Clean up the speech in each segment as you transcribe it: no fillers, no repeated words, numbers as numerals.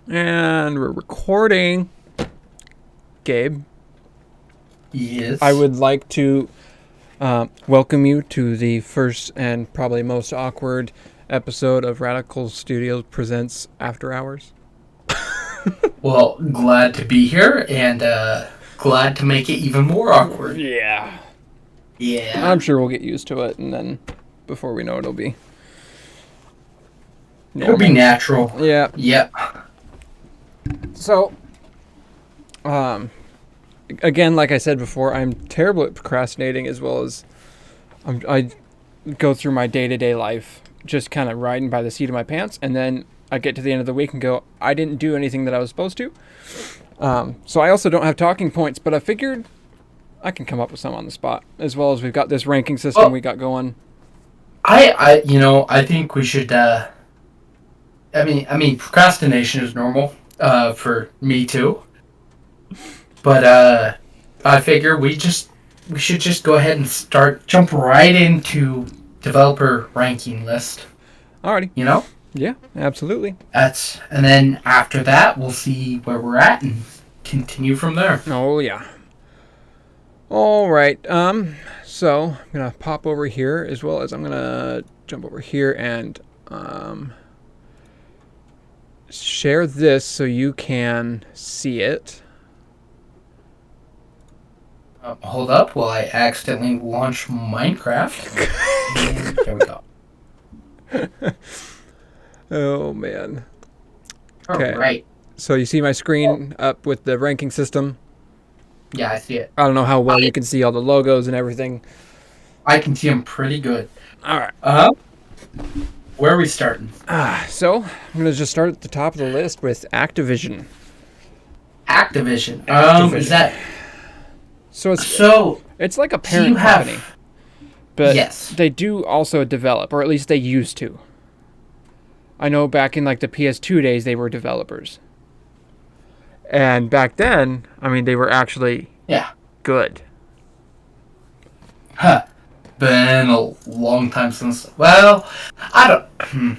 And we're recording. Gabe, Yes. I would like to welcome you to the first and probably most awkward episode of Radical Studios Presents After Hours. Well, glad to be here and glad to make it even more awkward. Yeah. Yeah. I'm sure we'll get used to it, and then before we know it, it'll be It'll be natural. Yeah. Yep. So, again, like I said before, I'm terrible at procrastinating, as well as I go through my day-to-day life just kind of riding by the seat of my pants, and then I get to the end of the week and go, I didn't do anything that I was supposed to. So I also don't have talking points, but I figured I can come up with some on the spot, as well as we've got this ranking system we got going. I think we should. I mean, procrastination is normal. For me too. But I figure we should just go ahead and jump right into developer ranking list. Alrighty. You know. Yeah, absolutely. And then after that, we'll see where we're at and continue from there. Oh, yeah. All right. So I'm going to pop over here, as well as I'm going to jump over here and share this so you can see it. Hold up while I accidentally launch Minecraft. And there we go. Oh, man. Okay. All right. So you see my screen up with the ranking system? Yeah, I see it. I don't know how well you can see all the logos and everything. I can see them pretty good. All right. Where are we starting? So I'm going to just start at the top of the list with Activision. Activision. Is that... So it's like a parent company. But yes, they do also develop, or at least they used to. I know back in like the PS2 days, they were developers. And back then, I mean, they were actually good. Huh. Been a long time since... Well, I don't...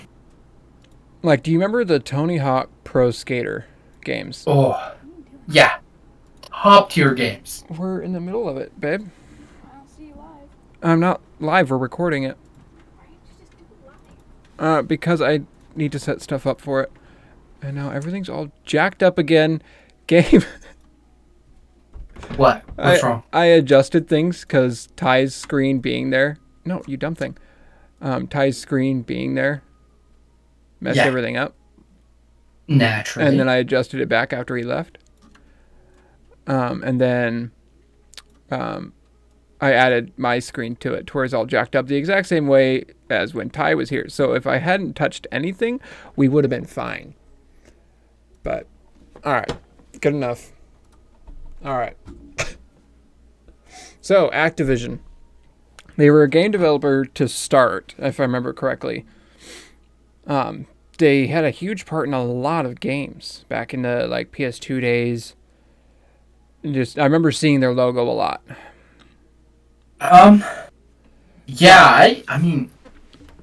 Like, do you remember the Tony Hawk Pro Skater games? Oh, yeah. Top tier games. We're in the middle of it, babe. I don't see you live. I'm not live, we're recording it. Why don't you just do it live? Because I need to set stuff up for it. And now everything's all jacked up again. Gabe. What? What's wrong? I adjusted things because Ty's screen being there. No, you dumb thing. Ty's screen being there messed everything up. Naturally. And then I adjusted it back after he left. And then I added my screen to it to where it's all jacked up the exact same way as when Ty was here. So if I hadn't touched anything, we would have been fine. But, all right. Good enough. All right. So, Activision. They were a game developer to start, if I remember correctly. They had a huge part in a lot of games back in the like PS2 days. I remember seeing their logo a lot. Yeah, I mean,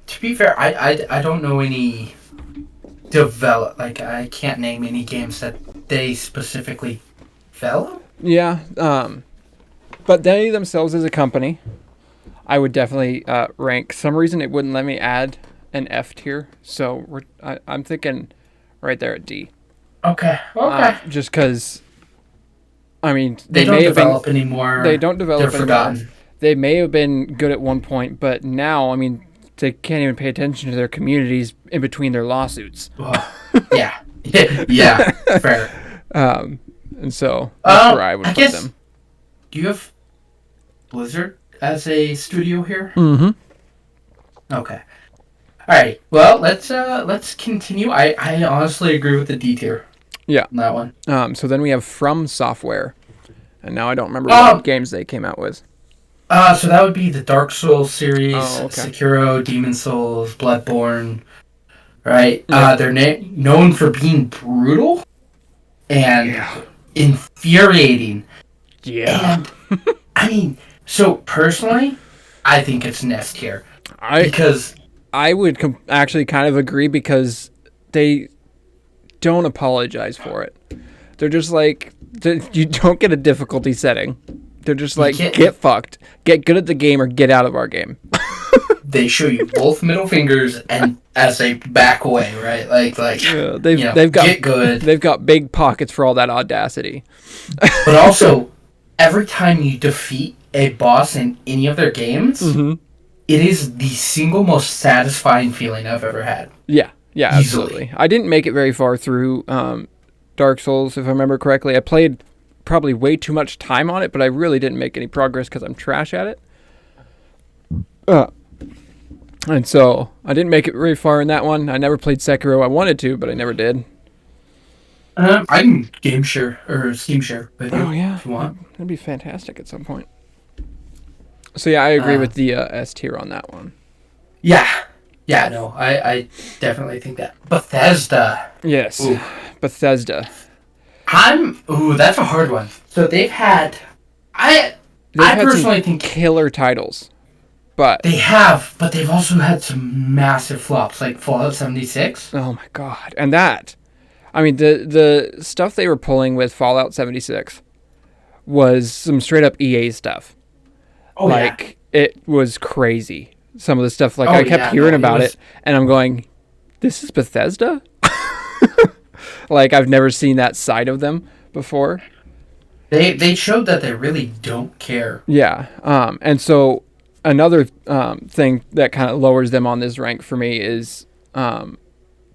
to be fair, I don't know any I can't name any games that they specifically develop. Yeah, but they themselves as a company, I would definitely rank. Some reason it wouldn't let me add an F tier, so I'm thinking right there at D. Okay. Just because, I mean, they don't develop anymore. They don't develop They're anymore. Forgotten. They may have been good at one point, but now, I mean, they can't even pay attention to their communities in between their lawsuits. Yeah. Yeah, fair. And so that's where I would put them. Do you have Blizzard as a studio here? Mm-hmm. Okay. All right. Well, let's continue. I honestly agree with the D tier. Yeah. On that one. So then we have From Software, and now I don't remember what games they came out with. So that would be the Dark Souls series, okay. Sekiro, Demon Souls, Bloodborne, right? Yeah. They're known for being brutal and infuriating. Yeah. And, I mean, so personally, I think it's Nest here. Because I would actually kind of agree, because they don't apologize for it. They're just like, you don't get a difficulty setting. They're just like, get fucked. Get good at the game or get out of our game. They show you both middle fingers and as they back away, right? Yeah, they've got get good. They've got big pockets for all that audacity. But also, every time you defeat a boss in any of their games, Mm-hmm. it is the single most satisfying feeling I've ever had. Yeah, Easily. absolutely. I didn't make it very far through Dark Souls, if I remember correctly. I played probably way too much time on it, but I really didn't make any progress because I'm trash at it. And so I didn't make it very far in that one. I never played Sekiro. I wanted to, but I never did. I can game share or Steam share with you if you want. That'd be fantastic at some point. So yeah, I agree with the S tier on that one. Yeah, no, I definitely think that. Bethesda. Yes, Ooh. Bethesda. That's a hard one. So they've had, I personally think killer titles, but they have, but they've also had some massive flops like Fallout 76. Oh my god! And that, I mean, the stuff they were pulling with Fallout 76 was some straight up EA stuff. Oh, like it was crazy. Some of the stuff, like I kept hearing about it, and I'm going, "This is Bethesda." Like I've never seen that side of them before. They showed that they really don't care. Yeah. And so another thing that kind of lowers them on this rank for me is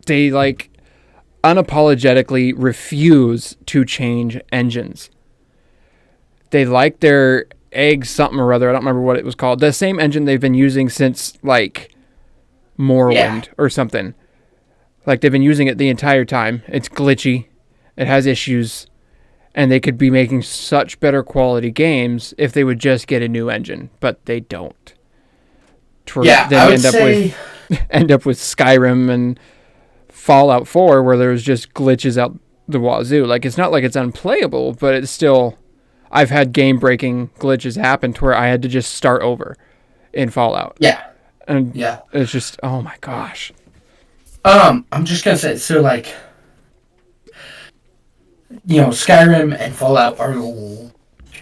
they like unapologetically refuse to change engines. They like their egg something or other. I don't remember what it was called. The same engine they've been using since like Morrowind or something. Like they've been using it the entire time. It's glitchy. It has issues. And they could be making such better quality games if they would just get a new engine, but they don't. I would say end up with Skyrim and Fallout 4 where there's just glitches out the wazoo. Like it's not like it's unplayable, but it's still. I've had game-breaking glitches happen to where I had to just start over in Fallout. Yeah. And it's just, oh my gosh. I'm just gonna say, so like, Skyrim and Fallout are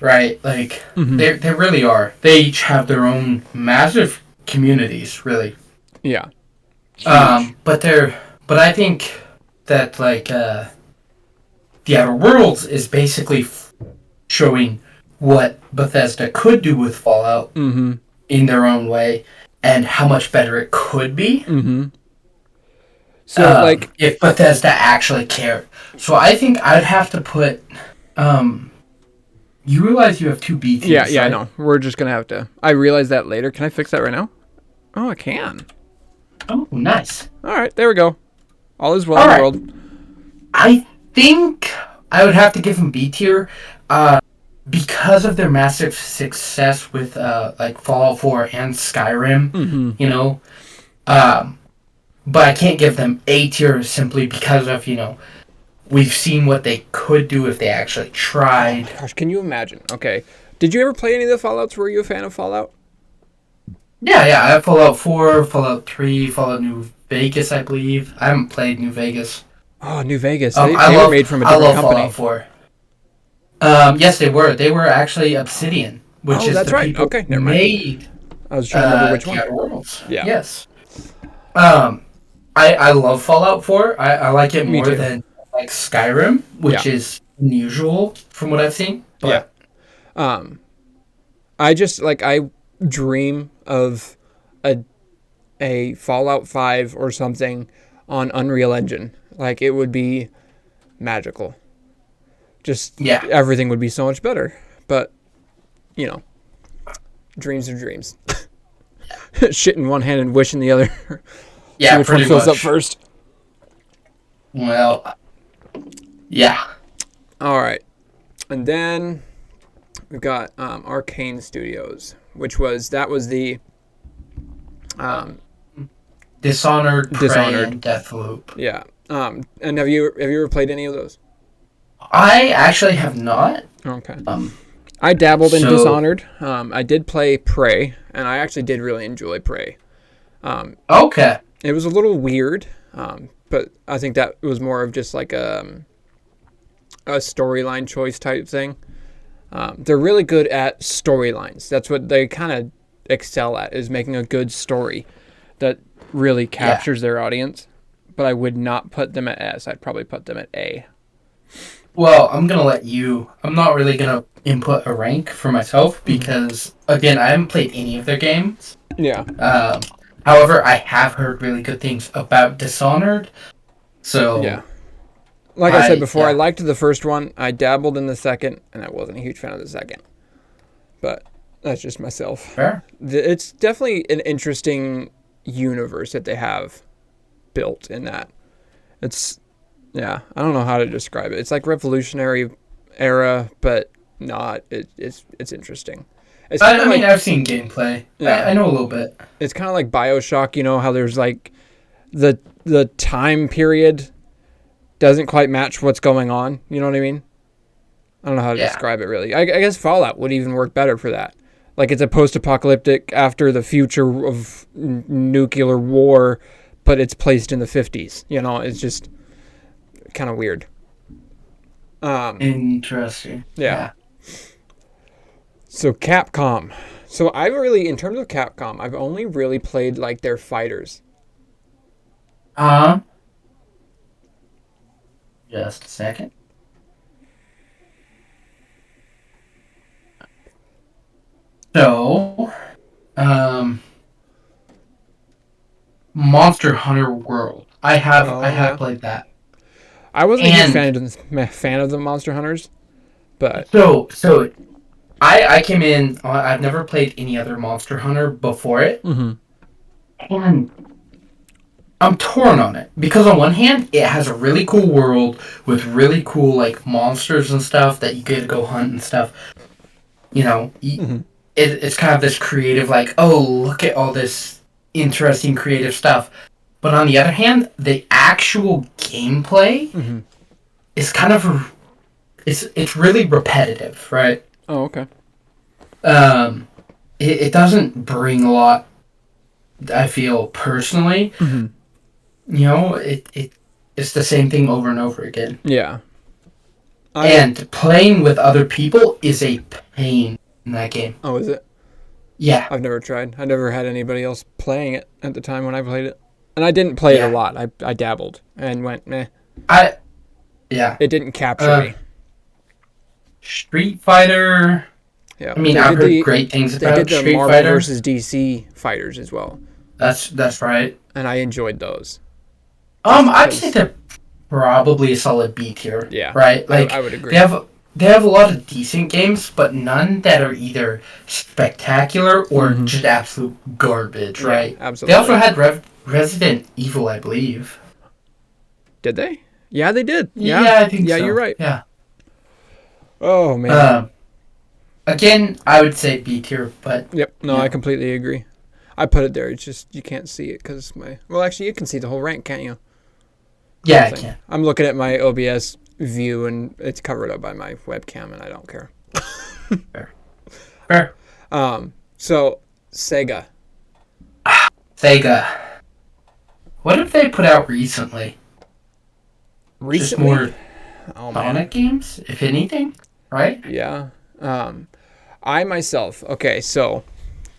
right. Like they really are. They each have their own massive communities, really. Yeah. But I think that like the Outer Worlds is basically showing what Bethesda could do with Fallout in their own way and how much better it could be. So if Bethesda actually cared. So I think I'd have to put you realize you have two B tiers, Yeah, right? I know. We're just gonna have to. I realized that later. Can I fix that right now? Oh, I can. Oh, nice. All right, there we go. All is well in the world. I think I would have to give them B tier because of their massive success with like Fallout 4 and Skyrim, but I can't give them A tier simply because of, we've seen what they could do if they actually tried. Oh my gosh, can you imagine? Okay. Did you ever play any of the Fallouts? Were you a fan of Fallout? Yeah, I have Fallout 4, Fallout 3, Fallout New Vegas, I believe. I haven't played New Vegas. Oh, New Vegas. They were made from a different company. Fallout 4. Yes, they were. They were actually Obsidian, which is that's the right. people Okay, never mind. made I was trying to remember which one. Outer Worlds. Yeah. Yes. I love Fallout 4. I like it more than like Skyrim, which is unusual from what I've seen. But I just I dream of a Fallout 5 or something on Unreal Engine. Like it would be magical. Just everything would be so much better. But dreams are dreams. Shit in one hand and wish in the other. Yeah, see which one fills up first. Well, yeah. All right, and then we've got Arcane Studios, which was the Dishonored, Prey, and Deathloop. Yeah. And have you ever played any of those? I actually have not. Okay. I dabbled in Dishonored. I did play Prey, and I actually did really enjoy Prey. Okay. It was a little weird but I think that was more of just like a storyline choice type thing. They're really good at storylines. That's what they kind of excel at, is making a good story that really captures their audience. But I would not put them at S. I'd probably put them at A. Well, I'm not really gonna input a rank for myself because, again, I haven't played any of their games. Yeah. However, I have heard really good things about Dishonored. So Yeah. Like I said before, I liked the first one. I dabbled in the second, and I wasn't a huge fan of the second. But that's just myself. Fair. It's definitely an interesting universe that they have built in that. It's, yeah, I don't know how to describe it. It's like Revolutionary era, but not. It's interesting. It's I mean, I've seen gameplay. Yeah. I know a little bit. It's kind of like BioShock, you know, how there's like the time period doesn't quite match what's going on. You know what I mean? I don't know how to describe it really. I guess Fallout would even work better for that. Like, it's a post-apocalyptic after the future of nuclear war, but it's placed in the 50s. You know, it's just kind of weird. Interesting. Yeah. So Capcom. So I've really, in terms of Capcom, I've only really played like their fighters. Just a second. So, Monster Hunter World. I have played that. I wasn't a huge fan of the Monster Hunters, but so I came in. I've never played any other Monster Hunter before it, and I'm torn on it because on one hand, it has a really cool world with really cool like monsters and stuff that you get to go hunt and stuff. You know, it's kind of this creative, like, oh, look at all this interesting creative stuff. But on the other hand, the actual gameplay is kind of it's really repetitive, right? Oh, okay. It doesn't bring a lot. I feel personally. You know, it's the same thing over and over again. Yeah. And playing with other people is a pain in that game. Oh, is it? Yeah. I've never tried. I never had anybody else playing it at the time when I played it. And I didn't play it a lot. I dabbled and went, meh. It didn't capture me. Street Fighter. Yeah. I mean, I've heard great things about Street Fighter. They did the Marvel versus DC fighters as well. That's right. And I enjoyed those. I'd say they're probably a solid B tier. Yeah. Right? Like, I would agree. They have a lot of decent games, but none that are either spectacular or just absolute garbage, right? Yeah, absolutely. They also had Resident Evil, I believe. Did they? Yeah, they did. Yeah, I think so. Yeah, you're right. Yeah. Oh, man. Again, I would say B tier, but... Yep. No, I completely agree. I put it there. It's just you can't see it because my... Well, actually, you can see the whole rank, can't you? Yeah, I can. I'm looking at my OBS view, and it's covered up by my webcam, and I don't care. Fair. So, Sega. Sega. What have they put out recently? Just more Sonic games, if anything, right? Yeah. I myself, okay, so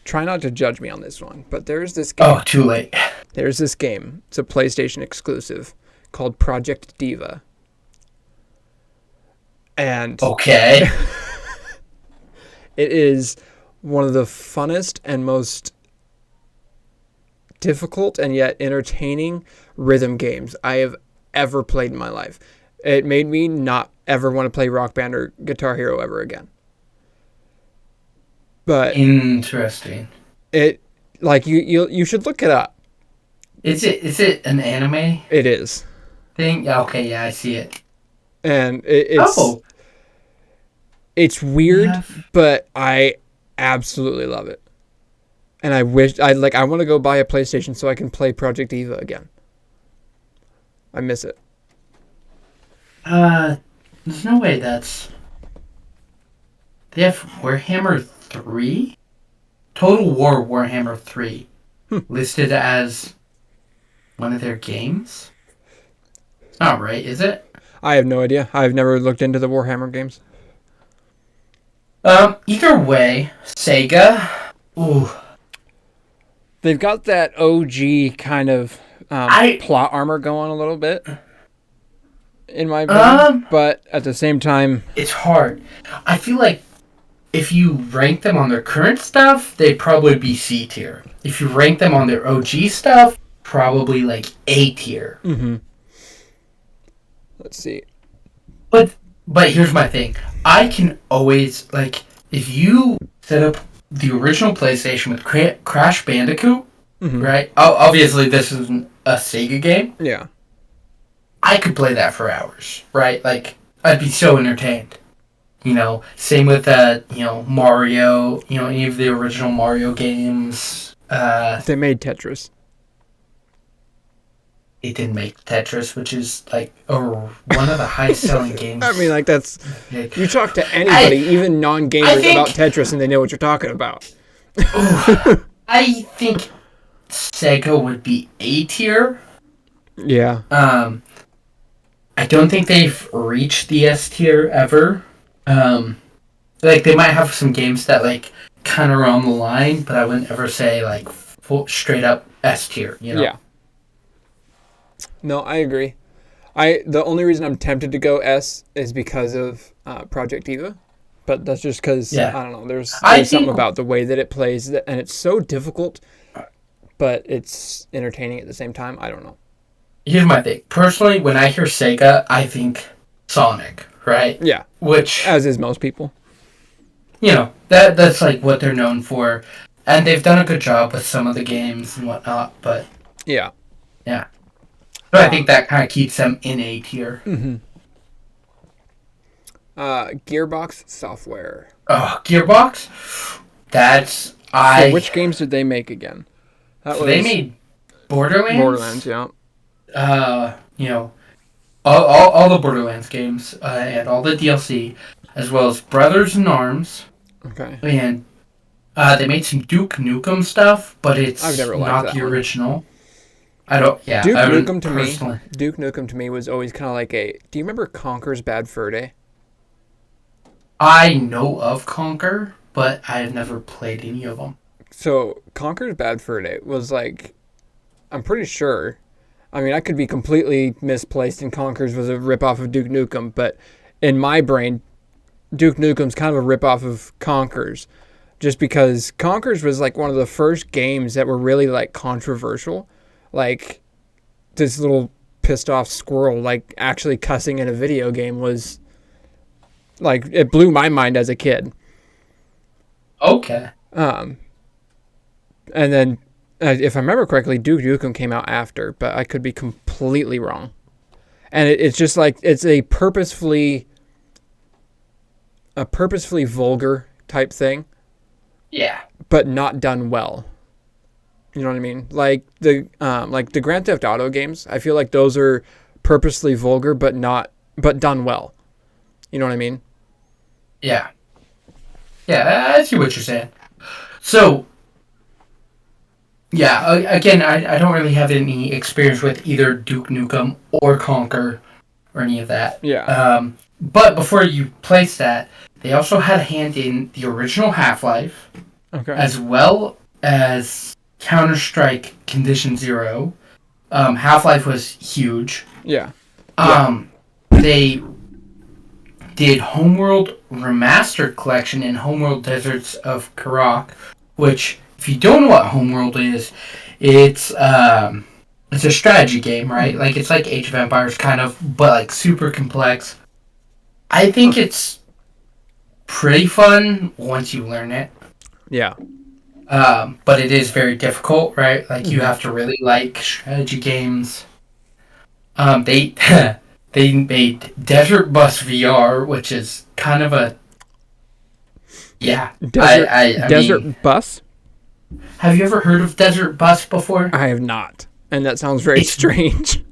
try not to judge me on this one, but there's this game. Oh, too late. There's this game. It's a PlayStation exclusive called Project Diva. And okay. It is one of the funnest and most difficult and yet entertaining rhythm games I have ever played in my life. It made me not ever want to play Rock Band or Guitar Hero ever again. But interesting. It, like, you should look it up. Is it an anime? It is. Thing? Yeah, okay, yeah, I see it. And it's weird, but I absolutely love it. And I want to go buy a PlayStation so I can play Project Eva again. I miss it. There's no way that's... They have Warhammer 3? Total War Warhammer 3 listed as one of their games? All right, is it? I have no idea. I've never looked into the Warhammer games. Either way, Sega. Ooh, They've got that OG kind of I plot armor going a little bit, in my opinion. But at the same time, it's hard. I feel like if you rank them on their current stuff, they'd probably be C tier. If you rank them on their OG stuff, probably like A tier. let's see. But here's my thing. I can always like if you set up the original PlayStation with Crash Bandicoot, right? Oh, obviously this isn't a Sega game. Yeah. I could play that for hours, right? Like I'd be so entertained. You know, same with Mario. You know, any of the original Mario games. They made Tetris. It didn't make Tetris, which is like one of the highest selling games. I mean, like that's you talk to anybody, even non-gamers, about Tetris, and they know what you're talking about. I think Sega would be A tier. Yeah. I don't think they've reached the S tier ever. Like they might have some games that like kind of are on the line, but I wouldn't ever say like straight up S tier. You know? Yeah. No, I agree. The only reason I'm tempted to go S is because of Project Diva, but that's just because I don't know. There's something about the way that it plays, and it's so difficult, but it's entertaining at the same time. I don't know. Here's my thing. Personally, when I hear Sega, I think Sonic, right? Yeah. Which, as is most people. You know, that's like what they're known for, and they've done a good job with some of the games and whatnot. But yeah. So I think that kind of keeps them in A tier. Gearbox Software. Oh, Gearbox? So which games did they make again? They made Borderlands? Borderlands, yeah. You know, all the Borderlands games, and all the DLC, as well as Brothers in Arms. Okay. And they made some Duke Nukem stuff, but it's not the original. Duke Nukem to me was always kind of like do you remember Conker's Bad Fur Day? I know of Conker, but I've never played any of them. So Conker's Bad Fur Day was like, I'm pretty sure, I mean I could be completely misplaced and Conker's was a ripoff of Duke Nukem, but in my brain, Duke Nukem's kind of a ripoff of Conker's, just because Conker's was like one of the first games that were really like controversial. Like, this little pissed off squirrel, like, actually cussing in a video game was, like, it blew my mind as a kid. Okay. And then, if I remember correctly, Duke Nukem came out after, but I could be completely wrong. And it's just like, it's a purposefully vulgar type thing. Yeah. But not done well. You know what I mean? Like the Grand Theft Auto games, I feel like those are purposely vulgar, but done well. You know what I mean? Yeah. Yeah, I see what you're saying. So, yeah, again, I don't really have any experience with either Duke Nukem or Conker or any of that. Yeah. But before you place that, they also had a hand in the original Half-Life, as well as Counter-Strike Condition Zero. Half-Life was huge. Yeah. They did Homeworld Remastered Collection and Homeworld Deserts of Karak, which, if you don't know what Homeworld is, it's a strategy game, right? Like, it's like Age of Empires, kind of, but, like, super complex. I think it's pretty fun once you learn it. Yeah. But it is very difficult, right? Like, you have to really like strategy games. They made Desert Bus VR, which is kind of a... Yeah. Desert Bus? Have you ever heard of Desert Bus before? I have not. And that sounds very strange.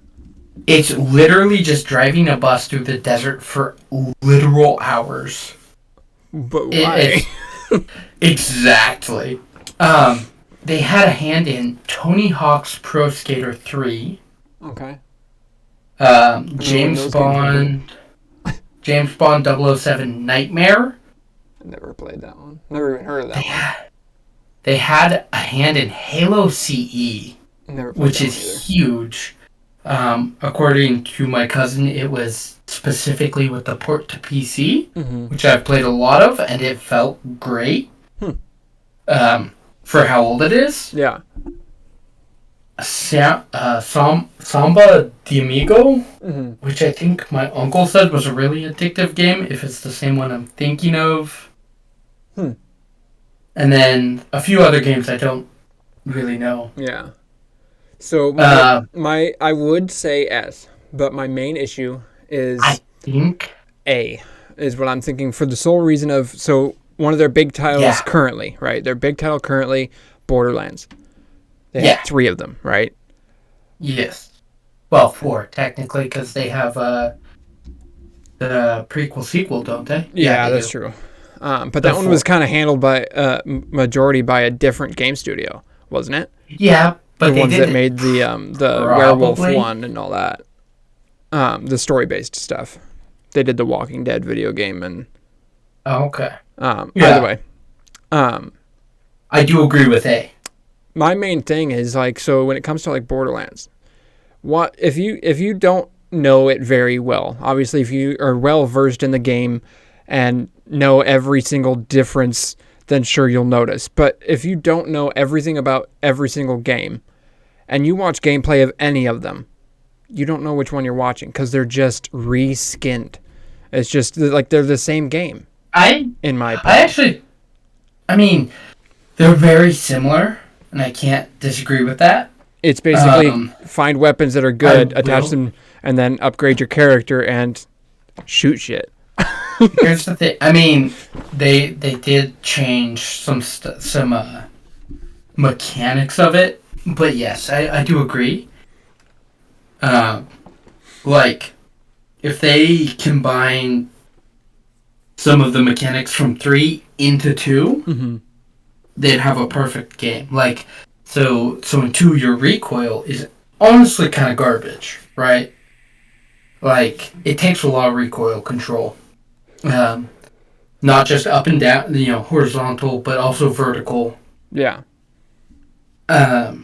It's literally just driving a bus through the desert for literal hours. But why? Exactly. They had a hand in Tony Hawk's Pro Skater 3. Okay. James those games Bond, James Bond 007 Nightmare. I never played that one. Never even heard of that one. They had a hand in Halo CE, Never played which that is one either. huge. According to my cousin, it was specifically with the port to PC, which I've played a lot of, and it felt great. For how old it is. Yeah. Samba de Amigo, which I think my uncle said was a really addictive game, if it's the same one I'm thinking of. And then a few other games I don't really know. Yeah. So I would say S, but my main issue is I think A, is what I'm thinking for the sole reason of, so one of their big titles currently, right? Their big title currently, Borderlands. They have 3 of them, right? Yes. Well, 4 technically, because they have the prequel sequel, don't they? Yeah, that's true. But that one was kind of handled by majority by a different game studio, wasn't it? Yeah, but the ones that made the werewolf one and all that, the story based stuff. They did the Walking Dead video game and. Oh, okay. By the way, I do agree with A. My main thing is like, so when it comes to like Borderlands, what if you don't know it very well? Obviously, if you are well versed in the game and know every single difference, then sure you'll notice. But if you don't know everything about every single game, and you watch gameplay of any of them, you don't know which one you're watching because they're just reskinned. It's just like they're the same game. In my opinion. I mean, they're very similar, and I can't disagree with that. It's basically find weapons that are good, attach them, and then upgrade your character and shoot shit. Here's the thing. I mean, they did change some mechanics of it, but yes, I do agree. Like, if they combine some of the mechanics from 3 into 2, they'd have a perfect game. Like, so in 2, your recoil is honestly kind of garbage, right? Like, it takes a lot of recoil control. Not just up and down, horizontal, but also vertical. Yeah.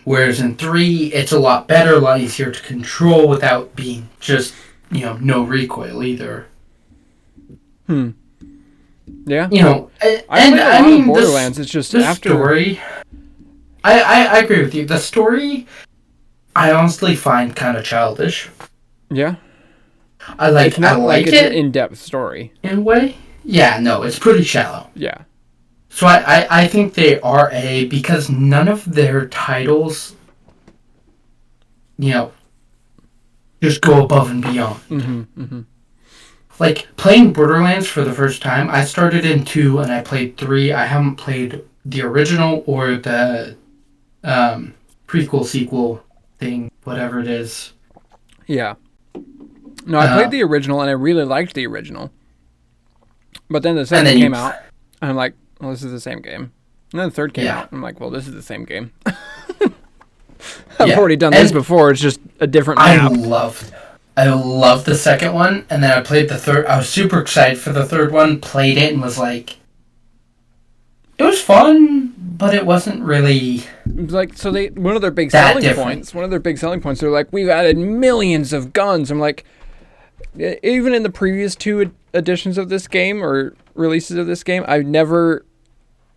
Whereas in 3, it's a lot better, a lot easier to control without being just, no recoil either. Yeah. I mean, Borderlands. It's just the after story. I agree with you. The story, I honestly find kind of childish. Yeah. I like it's it. An in-depth story. In a way. Yeah, no, it's pretty shallow. Yeah. So I think they are A because none of their titles, just go above and beyond. Like, playing Borderlands for the first time, I started in 2 and I played 3. I haven't played the original or the prequel, sequel thing, whatever it is. Yeah. No, I played the original and I really liked the original. But then the second came out and I'm like, well, this is the same game. And then the third came out and I'm like, well, this is the same game. I've already done this before. It's just a different map. I loved the second one, and then I played the third. I was super excited for the third one, played it, and was like, it was fun, but it wasn't really like, so one of their big selling points, they're like, we've added millions of guns. I'm like, even in the previous 2 editions of this game or releases of this game, I've never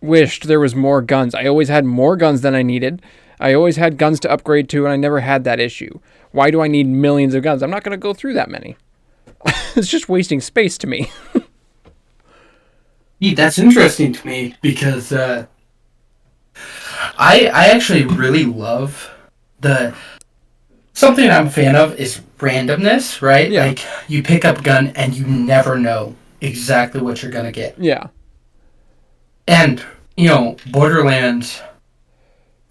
wished there was more guns. I always had more guns than I needed. I always had guns to upgrade to, and I never had that issue. Why do I need millions of guns? I'm not going to go through that many. It's just wasting space to me. That's interesting to me because I actually really love something I'm a fan of is randomness, right? Yeah. Like, you pick up a gun and you never know exactly what you're going to get. Yeah. And, Borderlands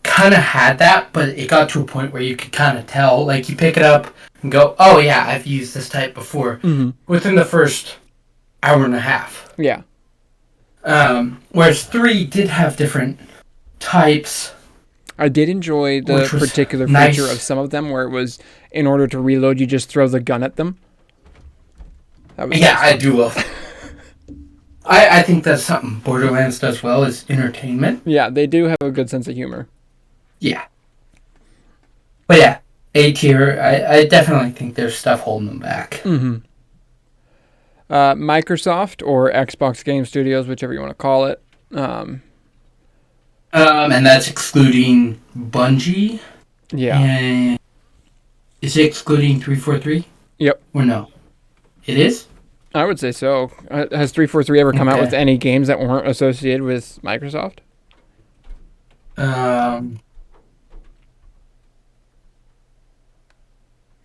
kind of had that, but it got to a point where you could kind of tell. Like, you pick it up and go, oh yeah, I've used this type before. Within the first hour and a half. Yeah. Whereas 3 did have different types. I did enjoy the Which was particular nice. feature of some of them where it was, in order to reload, you just throw the gun at them. That was Yeah, nice. I do love. I think that's something Borderlands does well is entertainment. Yeah, they do have a good sense of humor. Yeah. But yeah, A tier. I definitely think there's stuff holding them back. Mm-hmm. Microsoft or Xbox Game Studios, whichever you want to call it. And that's excluding Bungie. Yeah. And is it excluding 343? Yep. Or no? It is? I would say so. Has 343 ever come out Okay. with any games that weren't associated with Microsoft?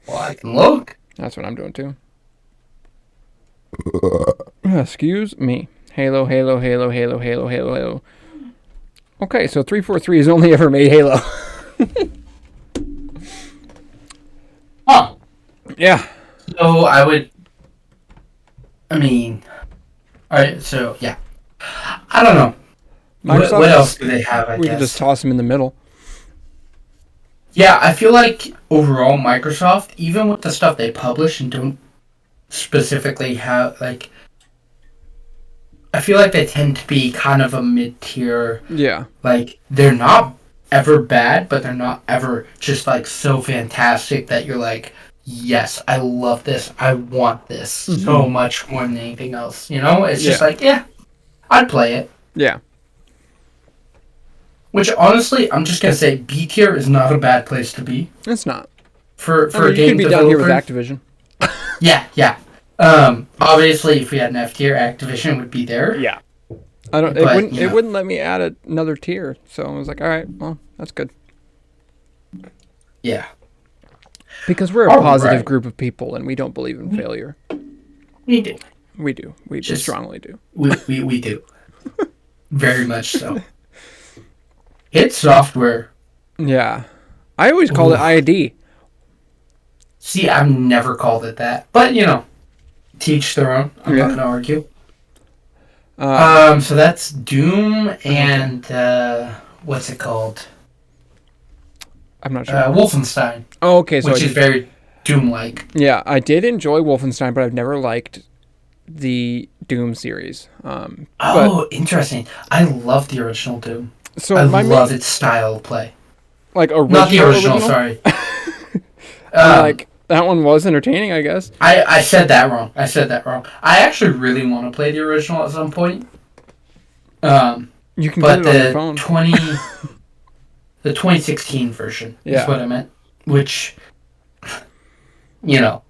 Well, I can look. That's what I'm doing too. Excuse me. Halo, Halo, Halo, Halo, Halo, Halo, Halo. Okay, so 343 has only ever made Halo. Huh. Yeah. So I would. I mean. Alright, so yeah. I don't know. Microsoft What else do they have, I We could guess? just toss them in the middle. Yeah, I feel like overall Microsoft, even with the stuff they publish and don't specifically have, like, I feel like they tend to be kind of a mid-tier, Yeah. like, they're not ever bad, but they're not ever just, like, so fantastic that you're like, yes, I love this, I want this so much more than anything else, you know? It's just Yeah. like, yeah, I'd play it. Yeah. Which, honestly, I'm just gonna say, B tier is not a bad place to be It's not. for I mean, a you game could be down here with developer. Activision. Yeah. Obviously, if we had an F tier, Activision would be there. Yeah. I don't. It But, wouldn't. you It know. wouldn't let me add another tier. So I was like, all right, well, that's good. Yeah. Because we're a All positive right. group of people, and we don't believe in failure. We do. We do. We Just- strongly do. We do. Very much so. Hit software. Yeah. I always called it Oof. ID. See, I've never called it that. But, you know, teach their own. I'm Yeah. not going to argue. Uh, So that's Doom and, what's it called? I'm not sure. Wolfenstein, Oh, okay. So which is very Doom-like. yeah, I did enjoy Wolfenstein, but I've never liked the Doom series. Oh, interesting. I love the original Doom. So I my love main, its style of play. like Not the original, sorry. like that one was entertaining, I guess. I said that wrong. I actually really want to play the original at some point. You can But get it on your the phone. 2016 version Yeah. is what I meant. Which, you know,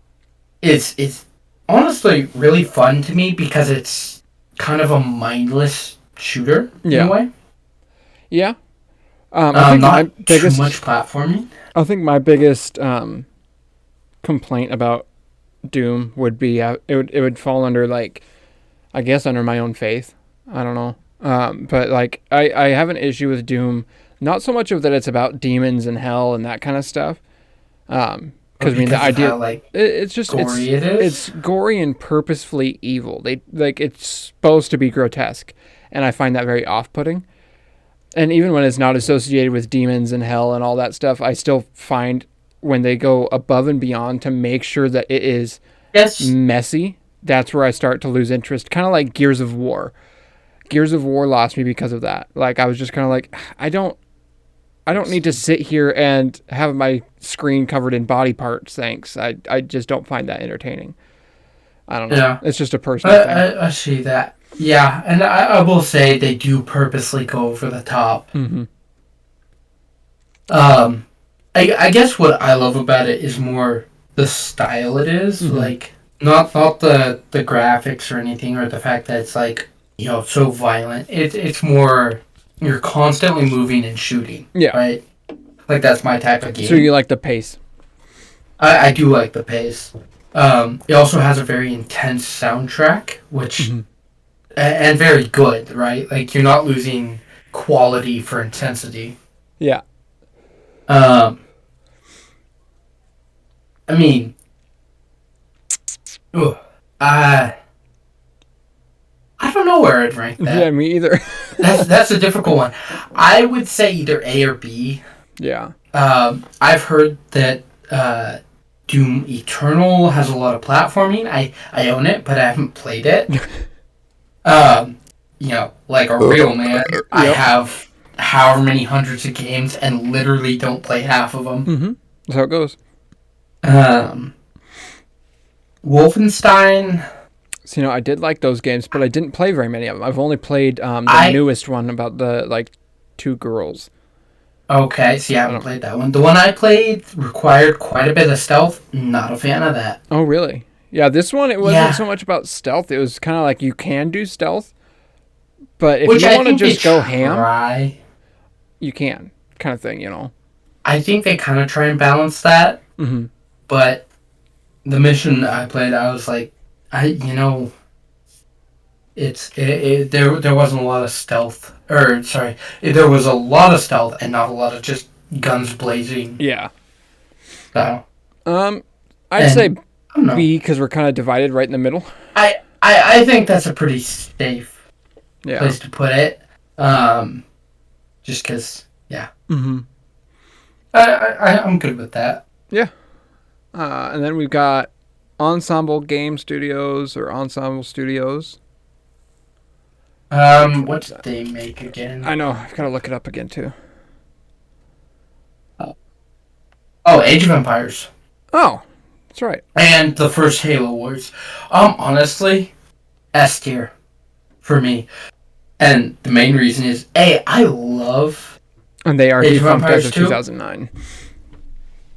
it's honestly really fun to me because it's kind of a mindless shooter in Yeah. a way. Yeah. I think my Not biggest. too much platforming. I think my biggest complaint about Doom would be it would fall under, like, I guess, under my own faith. I don't know. But like I have an issue with Doom, not so much of that it's about demons and hell and that kind of stuff. Because I mean the of idea how, like, it's just gory it is? it's gory and purposefully evil. They like it's supposed to be grotesque, and I find that very off-putting. And even when it's not associated with demons and hell and all that stuff, I still find when they go above and beyond to make sure that it is Yes. messy, that's where I start to lose interest. Kind of like Gears of War. Gears of War lost me because of that. Like I was just kind of like, I don't need to sit here and have my screen covered in body parts. Thanks. I just don't find that entertaining. I don't know. Yeah. It's just a personal thing. I see that. Yeah, and I will say they do purposely go over the top. Mm-hmm. I guess what I love about it is more the style it is. Mhm. Like, not the graphics or anything, or the fact that it's, like, you know, so violent. It's more, you're constantly moving and shooting. Yeah. Right? Like, that's my type of game. So you like the pace? I do like the pace. It also has a very intense soundtrack, which Mhm. and very good, right? Like, you're not losing quality for intensity. Yeah. I mean, ugh, I don't know where I'd rank that. Yeah, me either. That's a difficult one. I would say either A or B. Yeah. I've heard that Doom Eternal has a lot of platforming. I own it, but I haven't played it. Like a real man, I have however many hundreds of games and literally don't play half of them. Mm-hmm. That's how it goes. Wolfenstein. So, I did like those games, but I didn't play very many of them. I've only played the newest one about the, two girls. Okay, see, I haven't played that one. The one I played required quite a bit of stealth. Not a fan of that. Oh, really? Yeah, this one, it wasn't so much about stealth. It was kind of like you can do stealth, but if you want to just go ham, you can, kind of thing, I think they kind of try and balance that, but the mission I played, I was like, there wasn't a lot of stealth, there was a lot of stealth and not a lot of just guns blazing. Yeah. So, I'd say B because we're kind of divided right in the middle. I think that's a pretty safe place to put it. Just because, yeah. Mm-hmm. I'm good with that. Yeah. And then we've got Ensemble Game Studios or Ensemble Studios. What did they make again? I know. I've got to look it up again, too. Age of Empires. Oh, that's right. And the first Halo Wars. Honestly, S tier for me. And the main reason is, I love and they are Age of defunct Empires as of 2. 2009.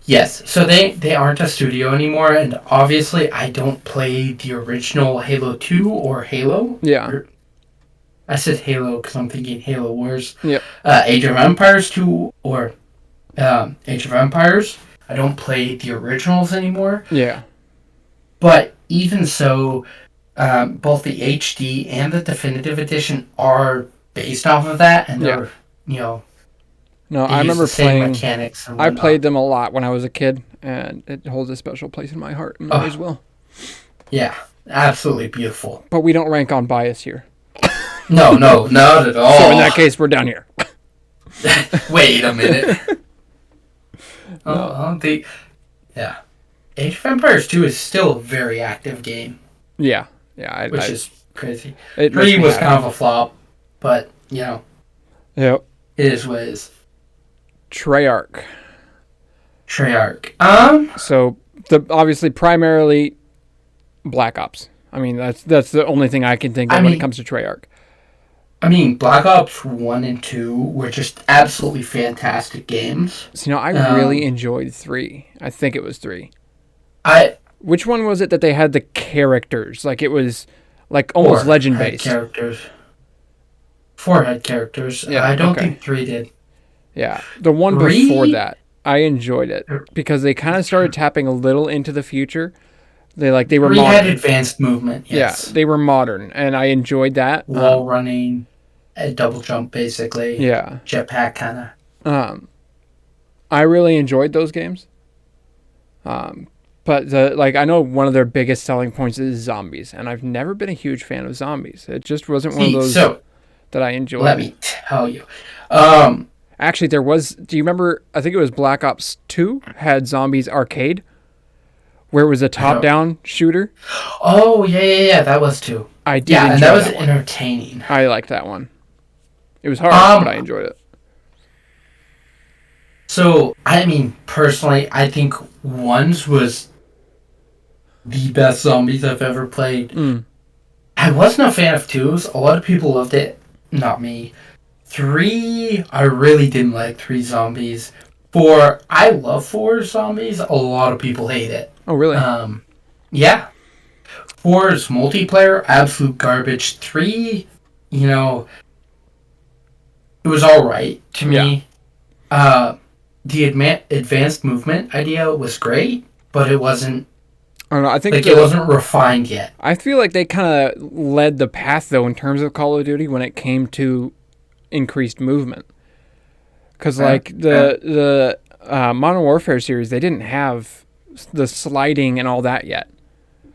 Yes, so they aren't a studio anymore, and obviously I don't play the original Halo 2 or Halo. Yeah. I said Halo because I'm thinking Halo Wars. Yep. Age of Empires 2 or Age of Empires. I don't play the originals anymore. Yeah. But even so, both the HD and the Definitive Edition are based off of that, and they're, No, I remember playing. Mechanics I played them a lot when I was a kid, and it holds a special place in my heart and always will. Yeah, absolutely beautiful. But we don't rank on bias here. No, not at all. So in that case, we're down here. Wait a minute. Yeah. Age of Empires 2 is still a very active game. Yeah. Which is crazy. 3 was kind of a flop, but, Yep. It is what it is. Treyarch. So, obviously primarily Black Ops. I mean, that's the only thing I can think of when it comes to Treyarch. I mean, Black Ops 1 and 2 were just absolutely fantastic games. So, I really enjoyed 3. I think it was 3. Which one was it that they had the characters? Like, it was, almost legend-based. Characters. 4 had characters. Yeah, I don't think 3 did. Yeah. The one before that, I enjoyed it. Because they kind of started tapping a little into the future. They were 3 modern. had advanced movement, yes. Yeah, they were modern, and I enjoyed that. Wall running, a double jump, basically. Yeah. Jetpack, kind of. I really enjoyed those games. But I know one of their biggest selling points is zombies, and I've never been a huge fan of zombies. It just wasn't one of those that I enjoyed. Let me tell you. Actually, there was. Do you remember? I think it was Black Ops 2 had Zombies Arcade, where it was a top-down shooter. Oh yeah, that was 2. I did. Yeah, enjoy and that was one. entertaining. I liked that one. It was hard, but I enjoyed it. So, I mean, personally, I think 1's was the best zombies I've ever played. I wasn't a fan of 2's. A lot of people loved it. Not me. 3, I really didn't like 3 zombies. 4, I love 4 zombies. A lot of people hate it. Oh, really? Yeah. 4's multiplayer, absolute garbage. 3, it was alright to me. The advanced movement idea was great, but it wasn't. I don't know. I think it wasn't refined yet. I feel like they kind of led the path though in terms of Call of Duty when it came to increased movement. Because the Modern Warfare series, they didn't have the sliding and all that yet.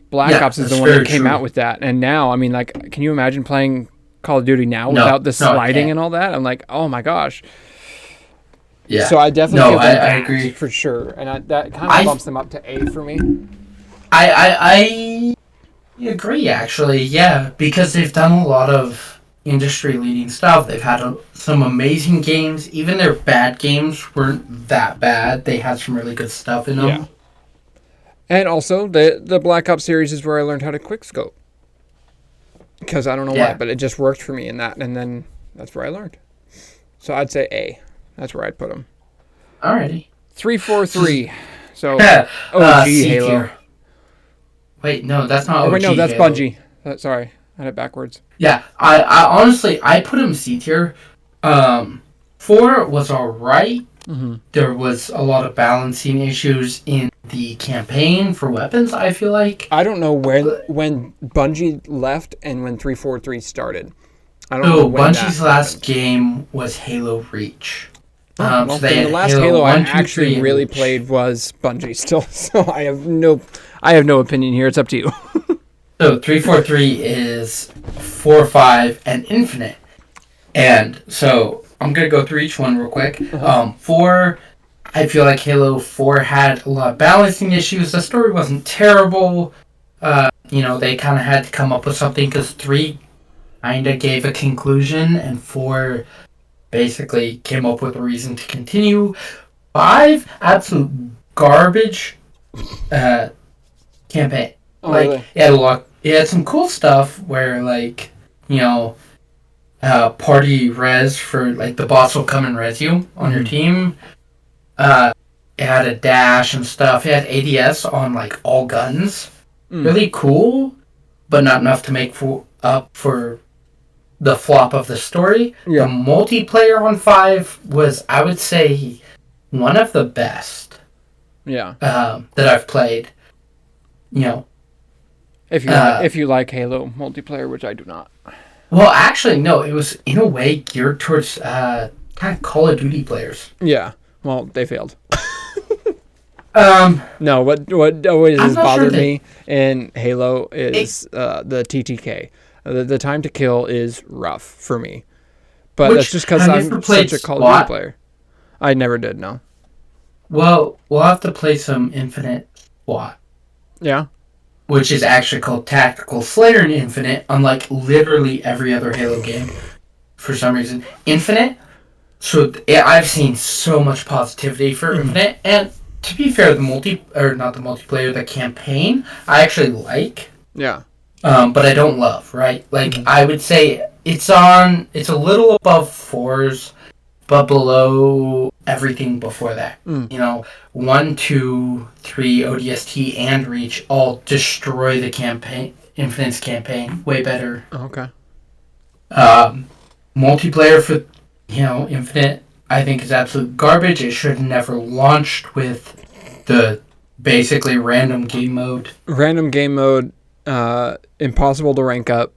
Black Ops is the one that came out with that, and now, I mean, can you imagine playing Call of Duty now No, without the no, it sliding can't. and all that. I'm like, oh my gosh. Yeah. So I definitely No, give them I that agree. for sure, and that kind of I bumps them up to A for me. I agree, actually. Yeah, because they've done a lot of industry-leading stuff. They've had some amazing games. Even their bad games weren't that bad. They had some really good stuff in them. Yeah. And also, the Black Ops series is where I learned how to quickscope. Because I don't know why, Yeah. but it just worked for me in that, and then that's where I learned. So I'd say A. That's where I'd put them. Alrighty. 343. So OG OG Halo. Wait, no, that's not Oh, OG wait, no, that's Halo. Bungie. Sorry, I had it backwards. Yeah, I honestly, I put him C tier. 4 was alright. Mm-hmm. There was a lot of balancing issues in the campaign for weapons, I feel like. I don't know when Bungie left and when 343 started. I don't know So, when Bungie's that last happened. game was Halo Reach. Well, So they then had the last Halo 1, I 2, actually 3, and really Reach. played was Bungie still, so I have no opinion here. It's up to you. So 343 is 4, 5, and Infinite. And so I'm gonna go through each one real quick. 4, I feel like Halo 4 had a lot of balancing issues. The story wasn't terrible. They kind of had to come up with something because 3 kind of gave a conclusion, and 4 basically came up with a reason to continue. 5, absolute garbage campaign. Oh, Like, really? it had some cool stuff where, like, party res for, like, the boss will come and res you on your team. It had a dash and stuff. It had ADS on, like, all guns. Really cool, but not enough to make up for the flop of the story. Yeah. The multiplayer on 5 was, I would say, one of the best Yeah. that I've played. If you like Halo multiplayer, which I do not. Well, actually, no. It was in a way geared towards kind of Call of Duty players. Yeah. Well, they failed. Um, No, what always I'm has not sure bothered that- me in Halo is the TTK. The time to kill is rough for me, but Which, that's just because have you I'm ever played such a Call of SWAT? Duty player. I never did. No. well, we'll have to play some Infinite SWAT, Yeah. which is actually called Tactical Slayer in Infinite, unlike literally every other Halo game. For some reason, Infinite. So I've seen so much positivity for Infinite, and to be fair, not the multiplayer, the campaign, I actually like. Yeah. But I don't love, right? Like, I would say it's a little above 4s, but below everything before that. 1, 2, 3, ODST, and Reach all destroy the campaign, Infinite's campaign, way better. Okay. Multiplayer for, Infinite, I think is absolute garbage. It should have never launched with the basically random game mode. Random game mode, impossible to rank up.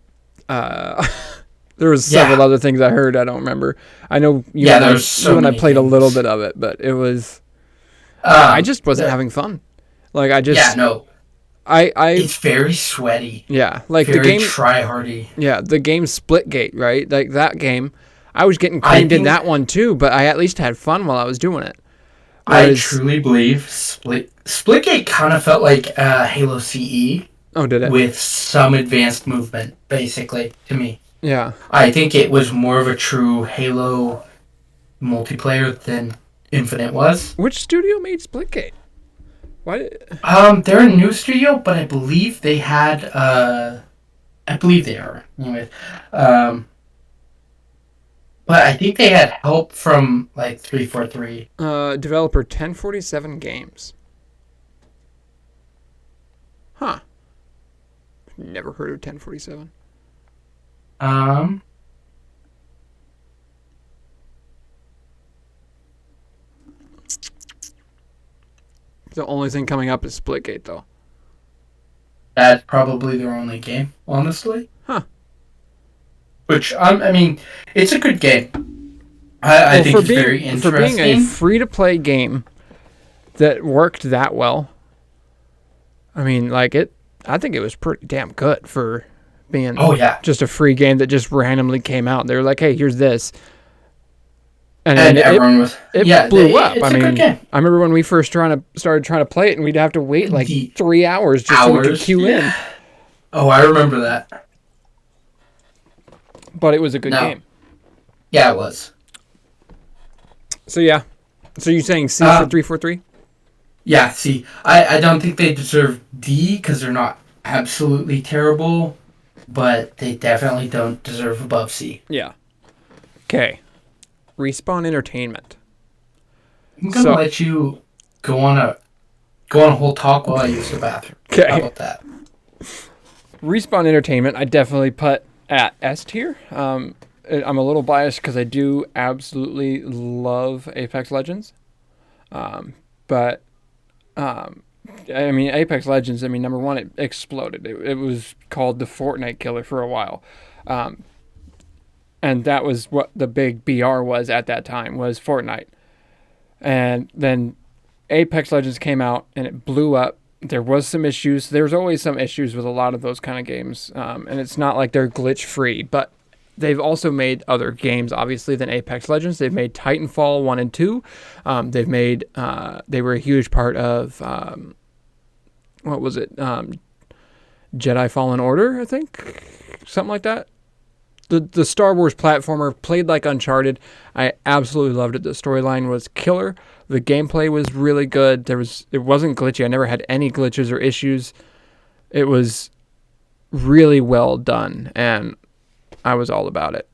There was several other things I heard. I don't remember. I know you and there's so you and I many played a little things. bit of it, but it was. I just wasn't having fun. Like I just. Yeah, no. I It's very sweaty. yeah, like Very the game. try-hardy. Yeah, the game Splitgate, right? Like that game, I was getting I creamed in think- that one too, but I at least had fun while I was doing it. I Whereas- truly believe Splitgate kind of felt like Halo CE Oh, did it? with some advanced movement, basically, to me. Yeah. I think it was more of a true Halo multiplayer than Infinite was. Which studio made Splitgate? Why? They're a new studio, but I believe they had, I believe they are, anyway. But I think they had help from, like, 343. Developer 1047 Games. Huh. Never heard of 1047. The only thing coming up is Splitgate, though. That's probably their only game, honestly. Huh. Which, I mean, it's a good game. I think it's very interesting. For being a free-to-play game that worked that well, I mean, like I think it was pretty damn good for being Oh yeah. just a free game that just randomly came out. They were like, hey, here's this. And then everyone was blew up. It's I a mean, good game. I remember when we first started trying to play it, and we'd have to wait like 3 hours just so we could queue in. Oh, I remember that. But it was a good game. Yeah, it was. So yeah. So you saying C for 343? Yeah, C. I don't think they deserve D because they're not absolutely terrible, but they definitely don't deserve above C. Yeah. Okay. Respawn Entertainment. I'm gonna let you go on a whole talk while I use the bathroom. Okay. How about that? Respawn Entertainment, I definitely put at S tier. I'm a little biased because I do absolutely love Apex Legends. But I mean, Apex Legends, number one, it exploded. It was called the Fortnite killer for a while. And that was what the big BR was at that time, was Fortnite. And then Apex Legends came out, and it blew up. There was some issues. There's always some issues with a lot of those kind of games. And it's not like they're glitch-free. But they've also made other games, obviously, than Apex Legends. They've made Titanfall 1 and 2. They've made... they were a huge part of... what was it? Jedi Fallen Order, I think? Something like that. The Star Wars platformer, played like Uncharted. I absolutely loved it. The storyline was killer. The gameplay was really good. It wasn't glitchy. I never had any glitches or issues. It was really well done, and I was all about it.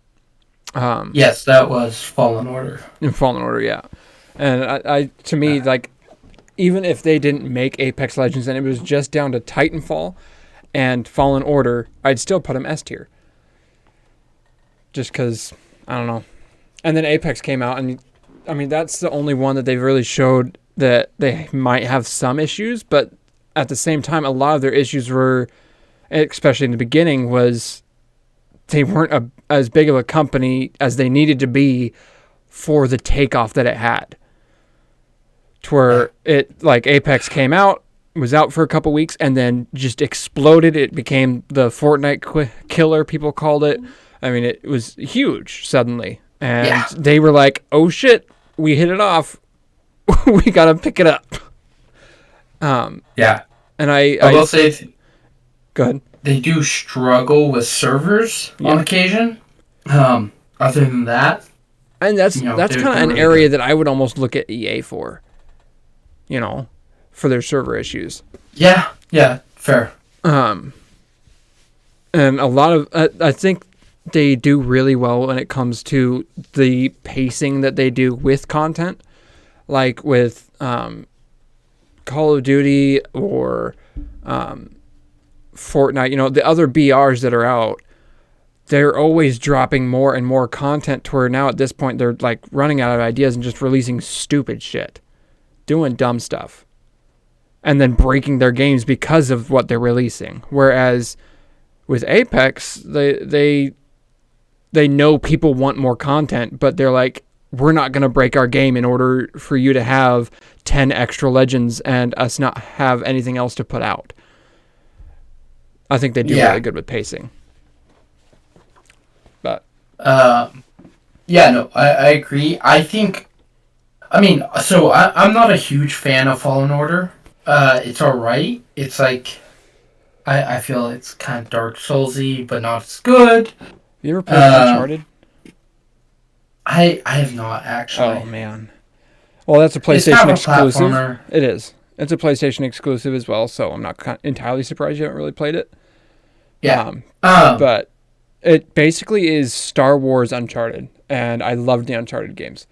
Yes, that was Fallen Order. In Fallen Order, yeah. And I to me, like, even if they didn't make Apex Legends and it was just down to Titanfall and Fallen Order, I'd still put them S tier. Just because, I don't know. And then Apex came out, and I mean, that's the only one that they've really showed that they might have some issues, but at the same time, a lot of their issues were, especially in the beginning, was they weren't as big of a company as they needed to be for the takeoff that it had. To where it, like, Apex came out, was out for a couple weeks, and then just exploded. It became the Fortnite killer, people called it. I mean, it was huge suddenly. And they were like, oh shit, we hit it off. We got to pick it up. Yeah. And I will say... Go ahead. They do struggle with servers on occasion. Other than that... And that's kind of an area that I would almost look at EA for. For their server issues. Yeah, fair. And a lot of... I think they do really well when it comes to the pacing that they do with content. Like with Call of Duty or Fortnite, the other BRs that are out, they're always dropping more and more content to where now at this point they're like running out of ideas and just releasing stupid shit. Doing dumb stuff. And then breaking their games because of what they're releasing. Whereas with Apex, they know people want more content, but they're like, we're not going to break our game in order for you to have 10 extra legends and us not have anything else to put out. I think they do really good with pacing. But I agree. I'm not a huge fan of Fallen Order. It's alright. It's like, I feel it's kind of Dark Soulsy, but not as good. You ever played Uncharted? I have not, actually. Oh, man. Well, that's a PlayStation exclusive. It is. It's a PlayStation exclusive as well, so I'm not entirely surprised you haven't really played it. Yeah. But it basically is Star Wars Uncharted, and I loved the Uncharted games.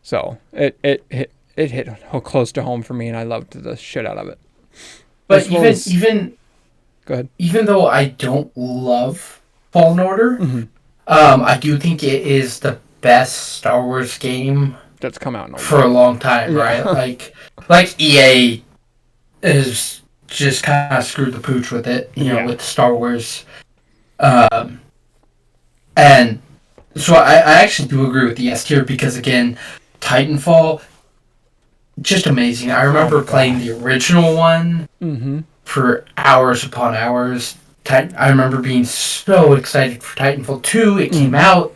So it hit close to home for me, and I loved the shit out of it. But even go ahead. Even though I don't love Fallen Order, I do think it is the best Star Wars game that's come out for a long time, right? like EA is just kind of screwed the pooch with it, with Star Wars. And so I actually do agree with the S tier because, again, Titanfall, just amazing. I remember playing the original one for hours upon hours. I remember being so excited for Titanfall 2. It came out.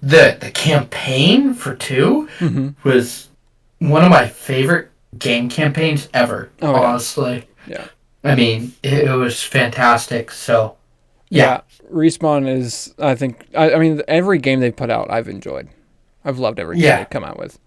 The campaign for 2 was one of my favorite game campaigns ever. Oh, honestly. Yeah. I mean, it was fantastic. So, yeah. Respawn is, I think, I mean, every game they put out, I've enjoyed. I've loved every game they come out with.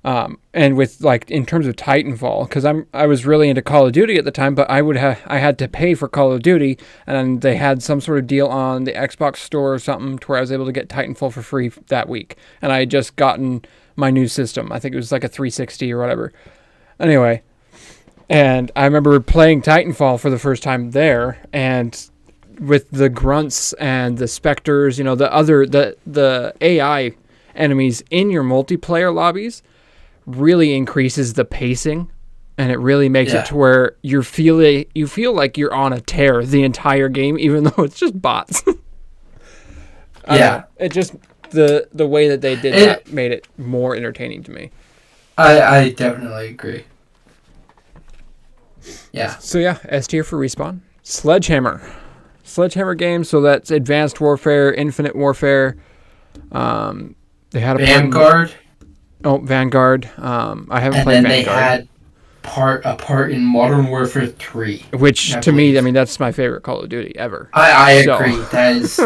And with, like, in terms of Titanfall, because I was really into Call of Duty at the time, but I had to pay for Call of Duty, and they had some sort of deal on the Xbox store or something to where I was able to get Titanfall for free that week. And I had just gotten my new system. I think it was like a 360 or whatever. Anyway, and I remember playing Titanfall for the first time there, and with the grunts and the specters, the AI enemies in your multiplayer lobbies really increases the pacing, and it really makes it to where you feel like you're on a tear the entire game, even though it's just bots. It just the way that they did that made it more entertaining to me. I definitely agree. Yeah. So yeah, S tier for Respawn. Sledgehammer games. So that's Advanced Warfare, Infinite Warfare. They had a Vanguard. Vanguard. I haven't played Vanguard. And then they had a part in Modern Warfare 3. Which, to me, I mean, that's my favorite Call of Duty ever. I agree. That is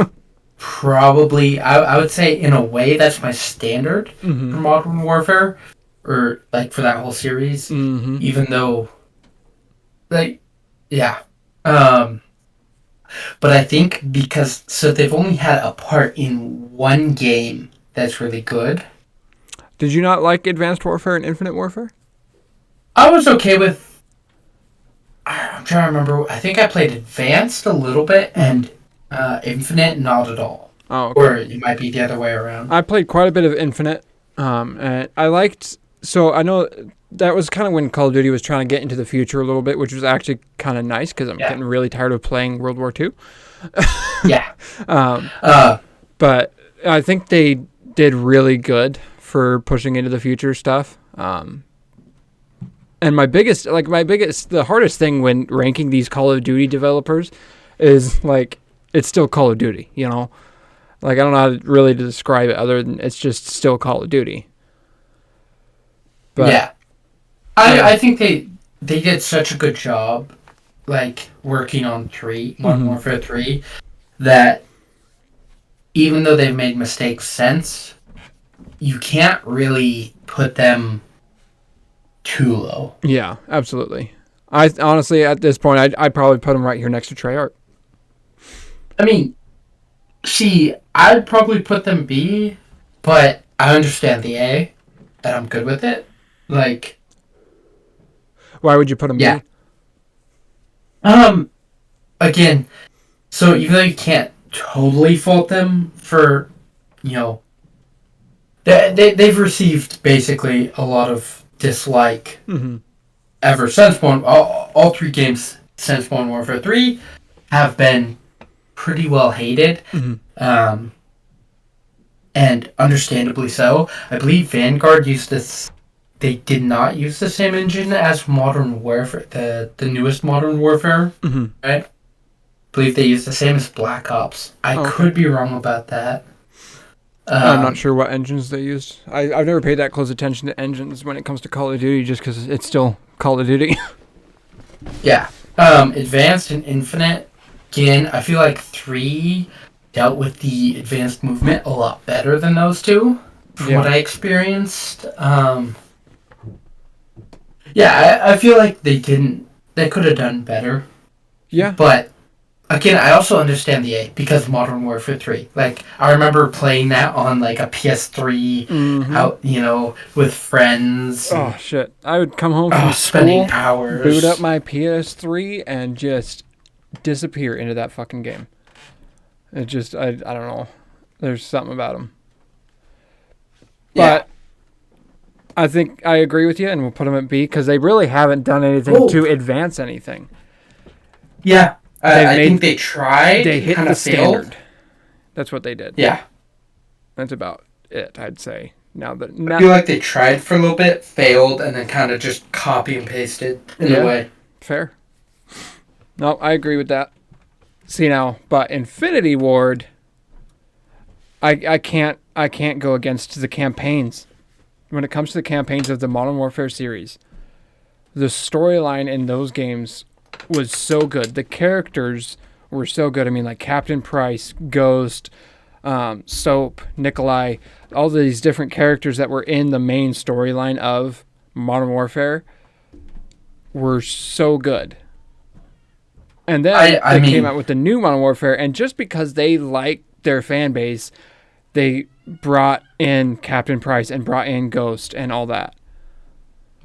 probably, I would say, in a way, that's my standard for Modern Warfare. Or, like, for that whole series. Even though, like, yeah. But I think so they've only had a part in one game that's really good. Did you not like Advanced Warfare and Infinite Warfare? I was okay with... I'm trying to remember. I think I played Advanced a little bit, and Infinite not at all. Oh, okay. Or it might be the other way around. I played quite a bit of Infinite. And I liked... So I know that was kind of when Call of Duty was trying to get into the future a little bit, which was actually kind of nice, because I'm getting really tired of playing World War II. But I think they did really good for pushing into the future stuff. And the hardest thing when ranking these Call of Duty developers is, like, it's still Call of Duty, you know? Like, I don't know how really to describe it other than it's just still Call of Duty. But, I think they did such a good job, like, working on Modern Warfare 3, that even though they've made mistakes since, you can't really put them too low. Yeah, absolutely. I honestly, at this point, I'd probably put them right here next to Treyarch. I mean, see, I'd probably put them B, but I understand the A, and I'm good with it. Like, why would you put them B? Again, so even though you can't totally fault them for, they've received basically a lot of dislike ever since all three games since Modern Warfare 3 have been pretty well hated, and understandably so. I believe Vanguard used this. They did not use the same engine as Modern Warfare, the newest Modern Warfare, right? I believe they used the same as Black Ops. I could be wrong about that. I'm not sure what engines they used. I've never paid that close attention to engines when it comes to Call of Duty, just because it's still Call of Duty. Yeah. Advanced and Infinite, again, I feel like 3 dealt with the advanced movement a lot better than those two, from what I experienced. I feel like they could have done better. Yeah. But, again, I also understand the A, because Modern Warfare 3. Like, I remember playing that on, like, a PS3, out, with friends. Oh, shit. I would come home from spending school, hours. boot up my PS3, and just disappear into that fucking game. It just, I don't know. There's something about them. But I think I agree with you, and we'll put them at B, because they really haven't done anything to advance anything. Yeah. I think they tried. They hit the standard. Failed. That's what they did. Yeah. That's about it, I'd say. I feel like they tried for a little bit, failed, and then kind of just copy and pasted in a way. Fair. No, I agree with that. See now, but Infinity Ward, I can't go against the campaigns. When it comes to the campaigns of the Modern Warfare series, the storyline in those games was so good. The characters were so good. I mean, like Captain Price, Ghost, Soap, Nikolai, all these different characters that were in the main storyline of Modern Warfare were so good. And then they came out with the new Modern Warfare, and just because they liked their fan base, they brought in Captain Price and brought in Ghost and all that.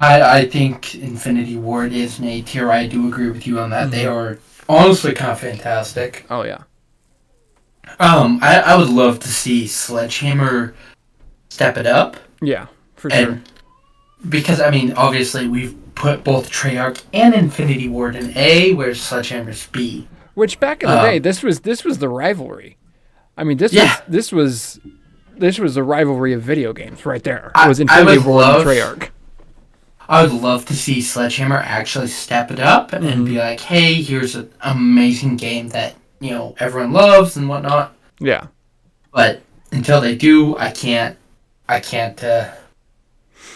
I think Infinity Ward is an A tier. I do agree with you on that. Mm-hmm. They are honestly kind of fantastic. Oh yeah. I would love to see Sledgehammer step it up. Yeah, for sure. Because I mean, obviously we've put both Treyarch and Infinity Ward in A, whereas Sledgehammer's B. Which back in the day, this was the rivalry. I mean, this was the rivalry of video games right there. It was Infinity Ward and Treyarch. I would love to see Sledgehammer actually step it up and be like, hey, here's an amazing game that, you know, everyone loves and whatnot. Yeah. But until they do, I can't put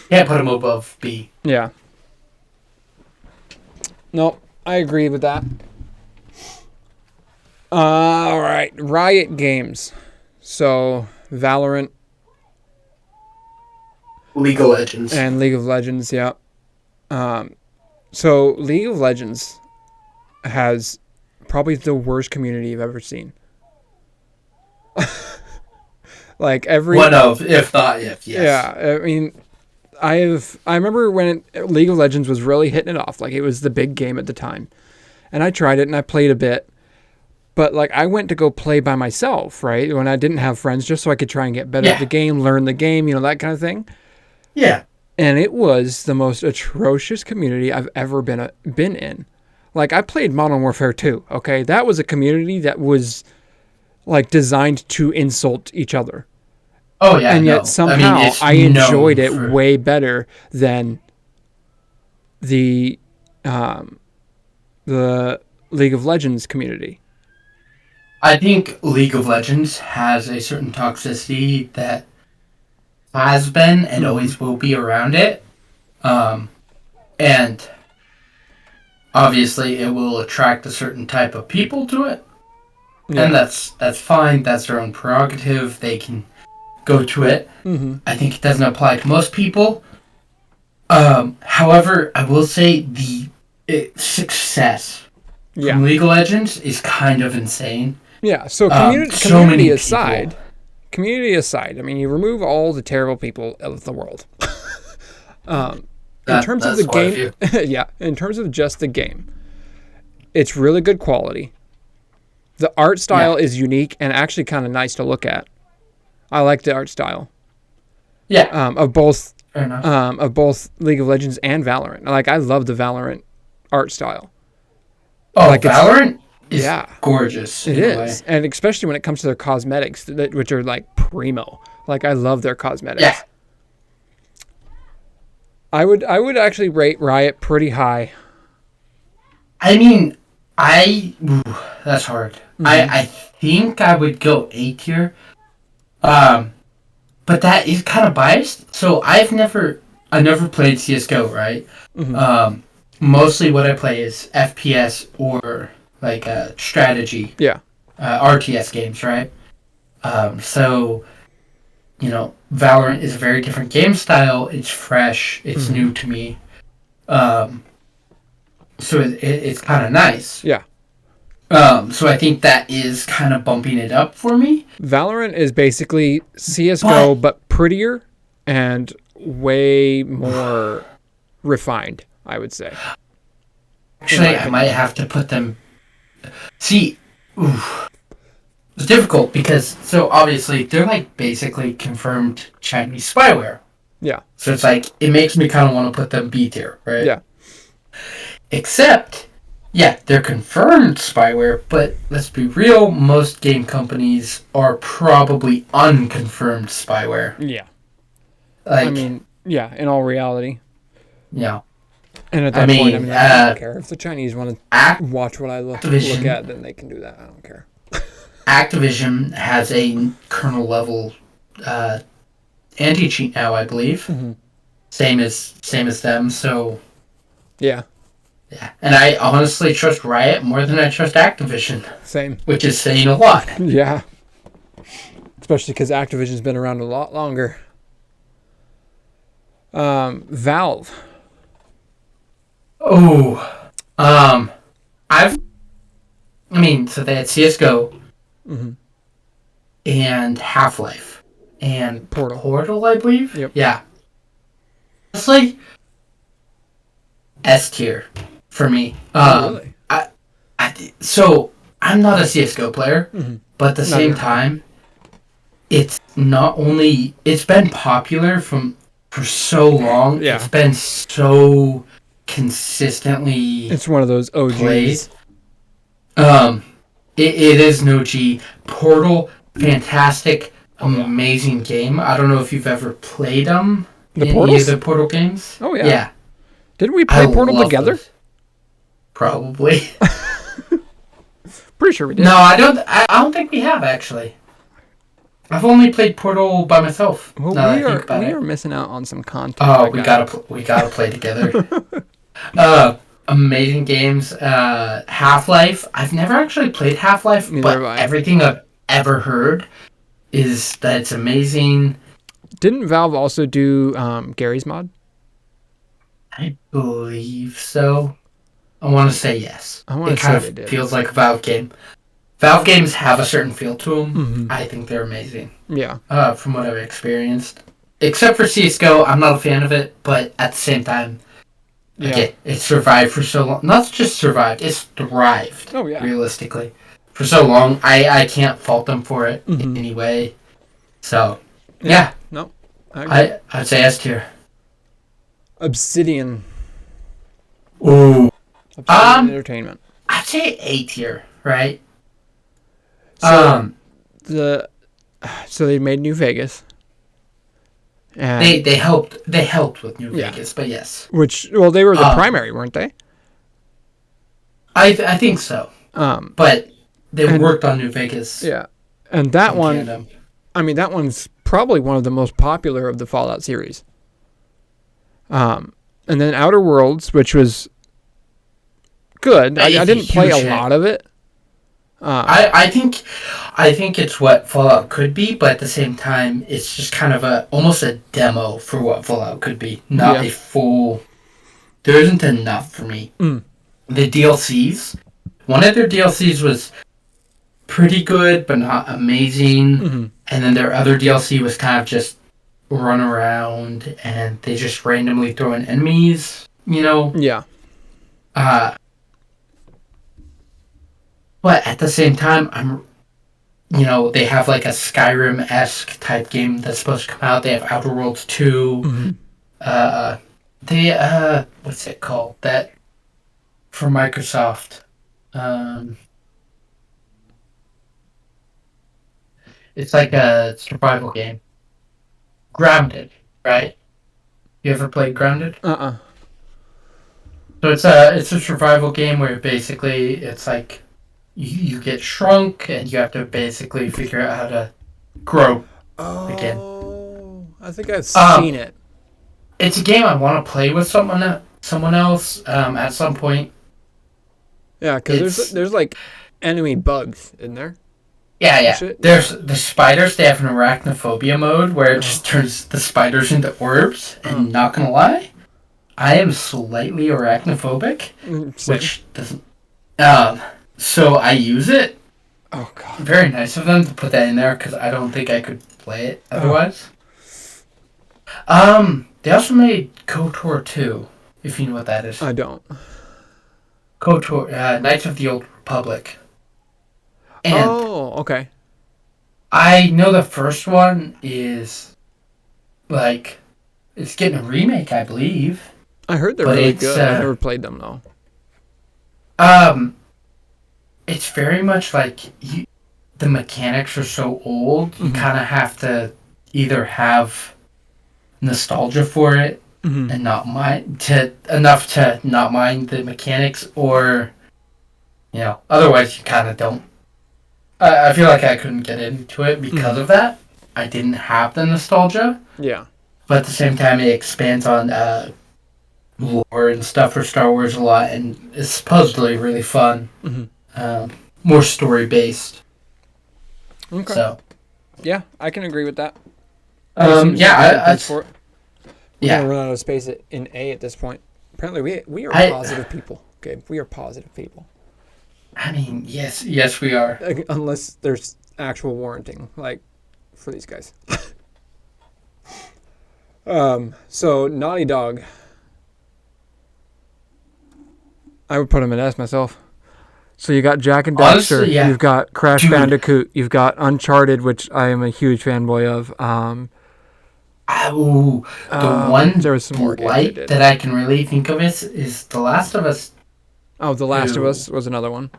them above B. Yeah. No, I agree with that. All right, Riot Games. So, Valorant. League of Legends. And League of Legends, yeah. So, League of Legends has probably the worst community you've ever seen. Like every one of, if not if, yes. Yeah, I mean, I remember when League of Legends was really hitting it off. Like, it was the big game at the time. And I tried it and I played a bit. But, like, I went to go play by myself, right? When I didn't have friends, just so I could try and get better at the game, learn the game, you know, that kind of thing. Yeah. And it was the most atrocious community I've ever been in. Like, I played Modern Warfare 2, okay? That was a community that was, like, designed to insult each other. Oh, yeah, and yet somehow I enjoyed it way better than the League of Legends community. I think League of Legends has a certain toxicity that has been and always will be around it. And obviously it will attract a certain type of people to it. Yeah. And that's fine. That's their own prerogative. They can go to it. Mm-hmm. I think it doesn't apply to most people. However, I will say the success from League of Legends is kind of insane. Yeah, so community aside, I mean, you remove all the terrible people of the world. In terms of the game, in terms of just the game, it's really good quality. The art style is unique and actually kind of nice to look at. I like the art style. Yeah. Of both League of Legends and Valorant. Like, I love the Valorant art style. Oh, like Valorant is gorgeous. It is. And especially when it comes to their cosmetics, which are like primo. Like, I love their cosmetics. Yeah. I would actually rate Riot pretty high. I mean, that's hard. Mm-hmm. I think I would go A tier. But that is kind of biased. So I never played CS:GO, right? Mm-hmm. Mostly what I play is FPS or like strategy. Yeah. RTS games, right? So, you know, Valorant is a very different game style. It's fresh. It's new to me. So it's kind of nice. Yeah. So I think that is kind of bumping it up for me. Valorant is basically CS:GO, but prettier and way more refined, I would say. Actually, I might have to put them... See, it's difficult because, so obviously, they're like basically confirmed Chinese spyware. Yeah. So it's like, it makes me kind of want to put them B tier, right? Yeah. Except... Yeah, they're confirmed spyware, but let's be real, most game companies are probably unconfirmed spyware. Yeah. Like, I mean, yeah, in all reality. Yeah. And at I that point, I mean, mean, I don't care if the Chinese want to Act- watch what I look Activision. at, then they can do that. I don't care. Activision has a kernel level anti-cheat now, I believe. Mm-hmm. Same as them. So Yeah, yeah, and I honestly trust Riot more than I trust Activision, same. which is saying a lot. Yeah, especially because Activision's been around a lot longer. Valve. Oh, I mean, so they had CS:GO Mm-hmm. and Half-Life and Portal. Portal, I believe. Yep. Yeah. Honestly, S tier for me. Really? So I'm not a CS:GO player, Mm-hmm. but at the same Neither am I. time, it's been popular for so long. Yeah. It's been so consistently It's one of those OGs. played. It is no G. Portal, fantastic, amazing game. I don't know if you've ever played them. The any Portals? of the Portal games. Oh, yeah. Yeah. Didn't we play I Portal love together? those. Probably. Pretty sure we did. No, I don't. I don't think we have actually. I've only played Portal by myself. Well, now that I we think about it. are missing out on some content. Oh, I we got. gotta play together. Amazing games. Half-Life. I've never actually played Half-Life, Neither but have I. everything I've ever heard is that it's amazing. Didn't Valve also do Gary's mod? I believe so. I want to say yes. I wanna It kind say they of did. feels like a Valve game. Valve games have a certain feel to them. Mm-hmm. I think they're amazing. Yeah. From what I've experienced. Except for CSGO, I'm not a fan of it, but at the same time, Yeah. it survived for so long. Not just survived, it's thrived, Oh, yeah. realistically. For so long, I can't fault them for it Mhm. in any way. So, yeah, No. I agree. I'd say S tier. Obsidian. Ooh. Entertainment. I'd say A tier, right? So so they made New Vegas. And They helped with New Yeah. Vegas, but yes. which they were the primary, weren't they? I think so. But they And- worked on New Vegas. Yeah. And that in one, tandem. I mean, that one's probably one of the most popular of the Fallout series. And then Outer Worlds, which was good. I It's a didn't play huge a hit. lot of it. I think it's what Fallout could be, but at the same time, it's just kind of almost a demo for what Fallout could be, not Yeah. a full. There isn't enough for me. Mm. The DLCs, one of their DLCs was pretty good, but not amazing, Mhm. and then their other DLC was kind of just run around and they just randomly throw in enemies, you know. Yeah. But at the same time, they have like a Skyrim-esque type game that's supposed to come out. They have Outer Worlds 2. Mhm. What's it called? That for Microsoft. It's like a survival game. Grounded, right? You ever played Grounded? Uh-uh. So it's a survival game where basically it's like you get shrunk and you have to basically figure out how to grow again. Oh, I think I've Um, seen it. It's a game I want to play with someone else at some point. Yeah, because it's- there's like enemy bugs in there. Yeah. Shit. There's the spiders. They have an arachnophobia mode where it just turns the spiders into orbs. And not gonna lie, I am slightly arachnophobic, Same. which doesn't. So I use it. Oh god. Very nice of them to put that in there because I don't think I could play it otherwise. They also made KOTOR 2, if you know what that is. I don't. KOTOR, Knights of the Old Republic. And Oh, okay. I know the first one is, like, it's getting a remake, I believe. I heard they're But really it's, good. I never played them though. It's very much like the mechanics are so old, you kind of have to either have nostalgia for it and not mind to not mind the mechanics, or otherwise you kind of don't. I feel like I couldn't get into it because of that. I didn't have the nostalgia. Yeah. But at the same time, it expands on lore and stuff for Star Wars a lot, and it's supposedly really fun. More story based. Okay. So. Yeah, I can agree with that. We're gonna run out of space in A at this point. Apparently, we are positive people. Okay, we are positive people. I mean, yes, we are. Unless there's actual warranting, like for these guys. So Naughty Dog. I would put him in S myself. So you got Jak and Daxter, Honestly, yeah. You've got Crash Bandicoot, you've got Uncharted, which I am a huge fanboy of. The one there was some more light that I can really think of is The Last of Us. Oh, The Last of Us was another one.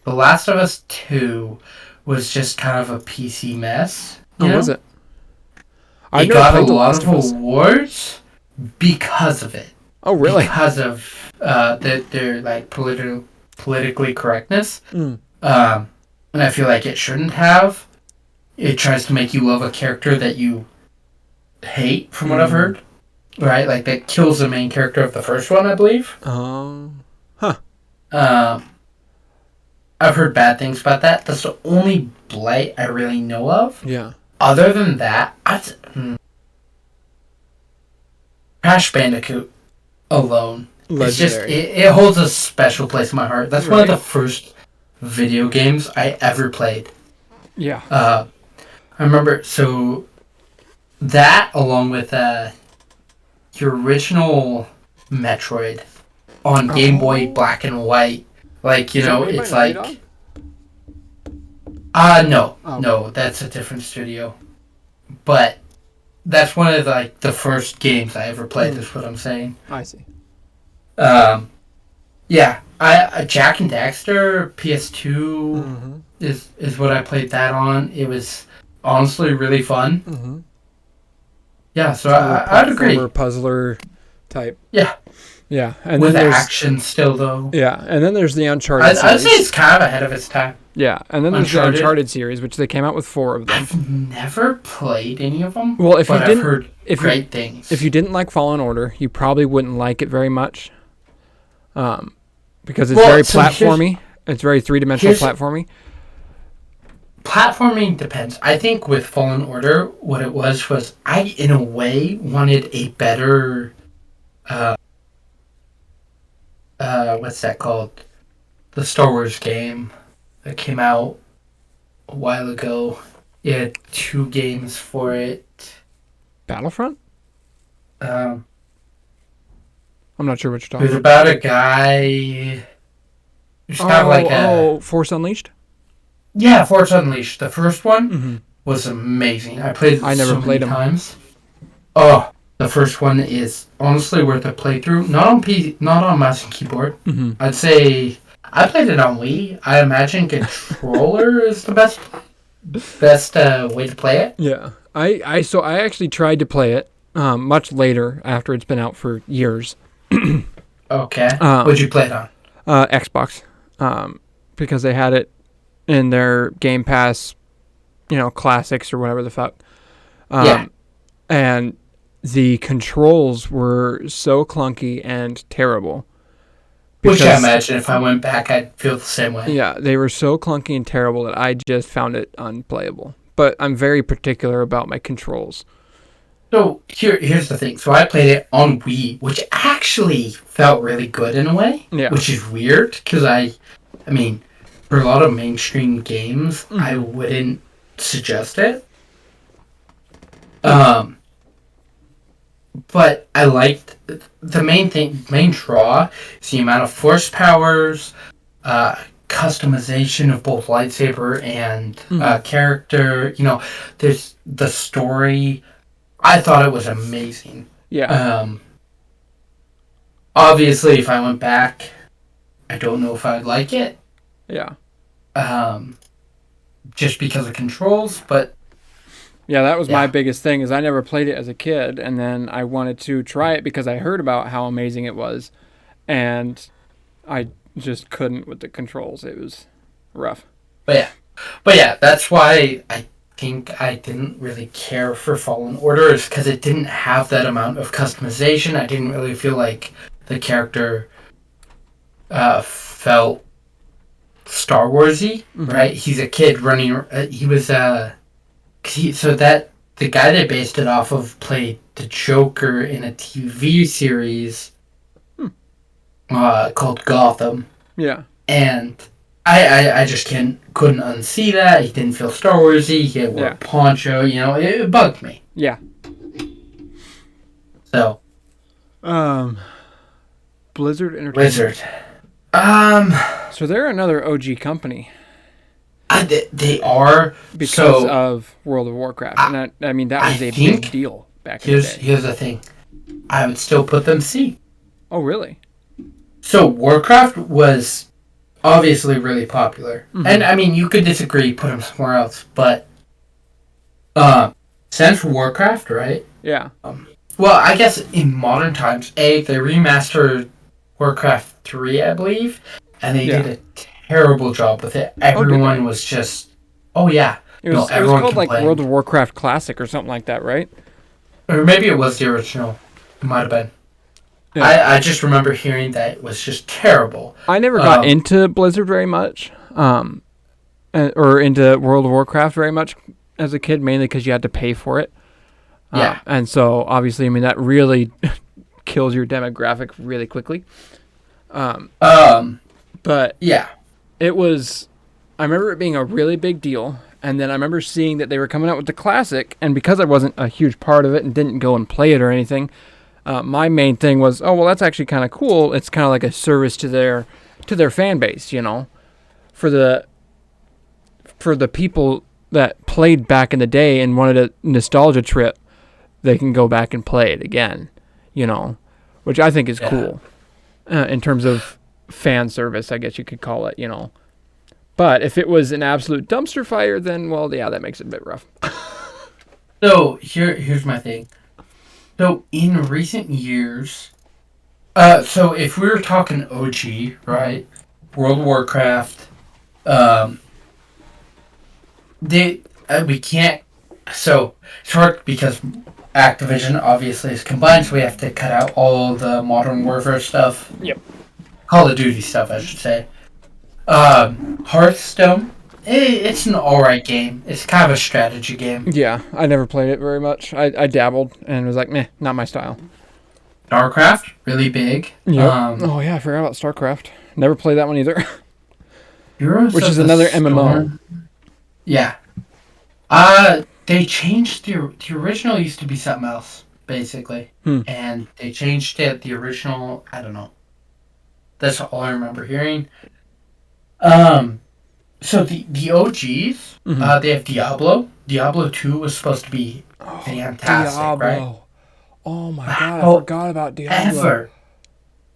The Last of Us 2 was just kind of a PC mess. Was it? It got a lot of awards because of it. Oh, really? Because of their like politically correctness. And I feel like it shouldn't have. It tries to make you love a character that you hate, from what I've heard. Right? Like, that kills the main character of the first one, I believe. I've heard bad things about that. That's the only blight I really know of. Yeah. Other than that, Crash Bandicoot alone. Legendary. It's just, it holds a special place in my heart. That's one of the first video games I ever played. Yeah. I remember, so that along with your original Metroid on Game Boy Black and White. Like, it's like... No, that's a different studio. But that's one of the first games I ever played, is what I'm saying. I see. Yeah, Jak and Daxter PS2 is what I played that on. It was honestly really fun. Yeah, so I'd agree. Puzzler type. Yeah. Yeah, and with then there's action still though. Yeah, and then there's the Uncharted series. I'd say it's kind of ahead of its time. Yeah, and then there's the Uncharted series, which they came out with 4 of them. I've never played any of them. Well, I've heard great things. If you didn't like Fallen Order, you probably wouldn't like it very much, because it's very platformy. It's very three-dimensional platformy. Platforming depends. I think with Fallen Order, what it was I, in a way, wanted a better... what's that called? The Star Wars game that came out a while ago. It had 2 games for it. Battlefront? I'm not sure what you're talking about. It was about a guy... It's kind of like Force Unleashed? Yeah, Force Unleashed. The first one was amazing. I played it so many times. Oh, the first one is honestly worth a playthrough. Not on mouse and keyboard. I'd say I played it on Wii. I imagine controller is the best way to play it. Yeah, I actually tried to play it much later after it's been out for years. Okay. What'd you play it on? Xbox, because they had it in their Game Pass, classics or whatever the fuck. And the controls were so clunky and terrible. Which I imagine if I went back, I'd feel the same way. Yeah, they were so clunky and terrible that I just found it unplayable. But I'm very particular about my controls. So here's the thing. So I played it on Wii, which actually felt really good in a way. Yeah. Which is weird, because I mean, for a lot of mainstream games, I wouldn't suggest it. But I liked the main draw is the amount of force powers, customization of both lightsaber and character. There's the story. I thought it was amazing. Yeah. Obviously, if I went back, I don't know if I'd like it. Yeah. Just because of controls, but Yeah, that was my Yeah. biggest thing is I never played it as a kid, and then I wanted to try it because I heard about how amazing it was, and I just couldn't with the controls. It was rough. But yeah, that's why I think I didn't really care for Fallen Order is because it didn't have that amount of customization. I didn't really feel like the character felt Star Warsy, right? He's a kid running. He was so that the guy they based it off of played the Joker in a TV series called Gotham, Yeah, and I just couldn't unsee that. He didn't feel Star Warsy. He wore Yeah. a poncho. It bugged me. yeah. So Blizzard Entertainment. Blizzard, So they're another OG company they are because so. of World of Warcraft, and I mean that I was a think big deal back in the day. Here's the thing. I would still put them C. Oh, really? So Warcraft was obviously really popular, and I mean you could disagree, put them somewhere else, but since Warcraft, right? Yeah. Well, I guess in modern times, they remastered Warcraft 3, I believe, and they Yeah. did a terrible job with it. Everyone was just, oh yeah, It was everyone called like complained. World of Warcraft Classic or something like that, right? Or maybe it was the original. It might have been. Yeah. I just remember hearing that it was just terrible. I never got into Blizzard very much, or into World of Warcraft very much as a kid, mainly because you had to pay for it. Yeah. And so, obviously, I mean, that really kills your demographic really quickly. But Yeah. it was, I remember it being a really big deal. And then I remember seeing that they were coming out with the Classic. And because I wasn't a huge part of it and didn't go and play it or anything, my main thing was, oh, well, that's actually kind of cool. It's kind of like a service to their fan base, you know, for the people that played back in the day and wanted a nostalgia trip, they can go back and play it again, you know, which I think is cool in terms of fan service, I guess you could call it, you know. But if it was an absolute dumpster fire, then, well, yeah, that makes it a bit rough. So here's my thing. So in recent years, so if we were talking OG, right, World of Warcraft, we can't. So it's hard because Activision obviously is combined, so we have to cut out all the Modern Warfare stuff. Yep. Call of Duty stuff, I should say. Hearthstone, it's an alright game. It's kind of a strategy game. Yeah, I never played it very much. I dabbled and was like, meh, not my style. StarCraft, really big. Yep. Oh, yeah, I forgot about StarCraft. Never played that one either. Heroes Which of is the another MMO. Storm. Yeah. They changed the original used to be something else, basically. And they changed it. The original, I don't know. That's all I remember hearing. So the OGs, they have Diablo. Diablo 2 was supposed to be fantastic, right? Oh my god, I forgot about Diablo.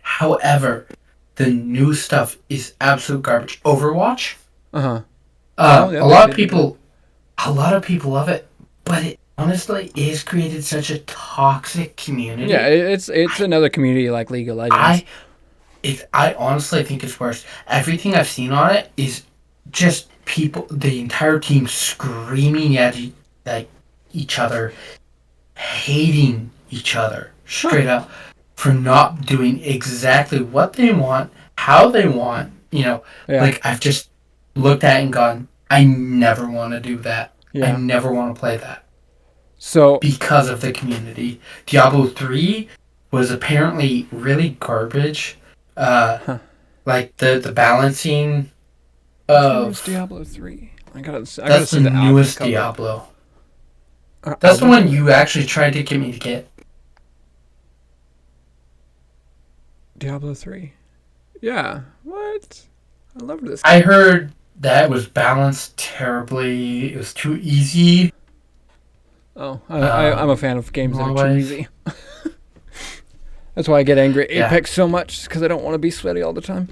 However, the new stuff is absolute garbage. Overwatch. Uh-huh. A lot of people love it, but it honestly has created such a toxic community. Yeah, it's another community like League of Legends. I honestly think it's worse. Everything I've seen on it is just people, the entire team screaming at each other, hating each other straight up for not doing exactly what they want, how they want. Like I've just looked at it and gone, I never want to do that. Yeah. I never want to play that. So Because of the community. Diablo 3 was apparently really garbage. Like the balancing of where's Diablo 3? I gotta that's see the album newest cover. Diablo. That's the one you actually tried to get me to get. Diablo 3. Yeah. What? I love this. I heard that was balanced terribly. It was too easy. Oh, I'm a fan of games that are too always. easy. That's why I get angry at Yeah. Apex so much, because I don't want to be sweaty all the time.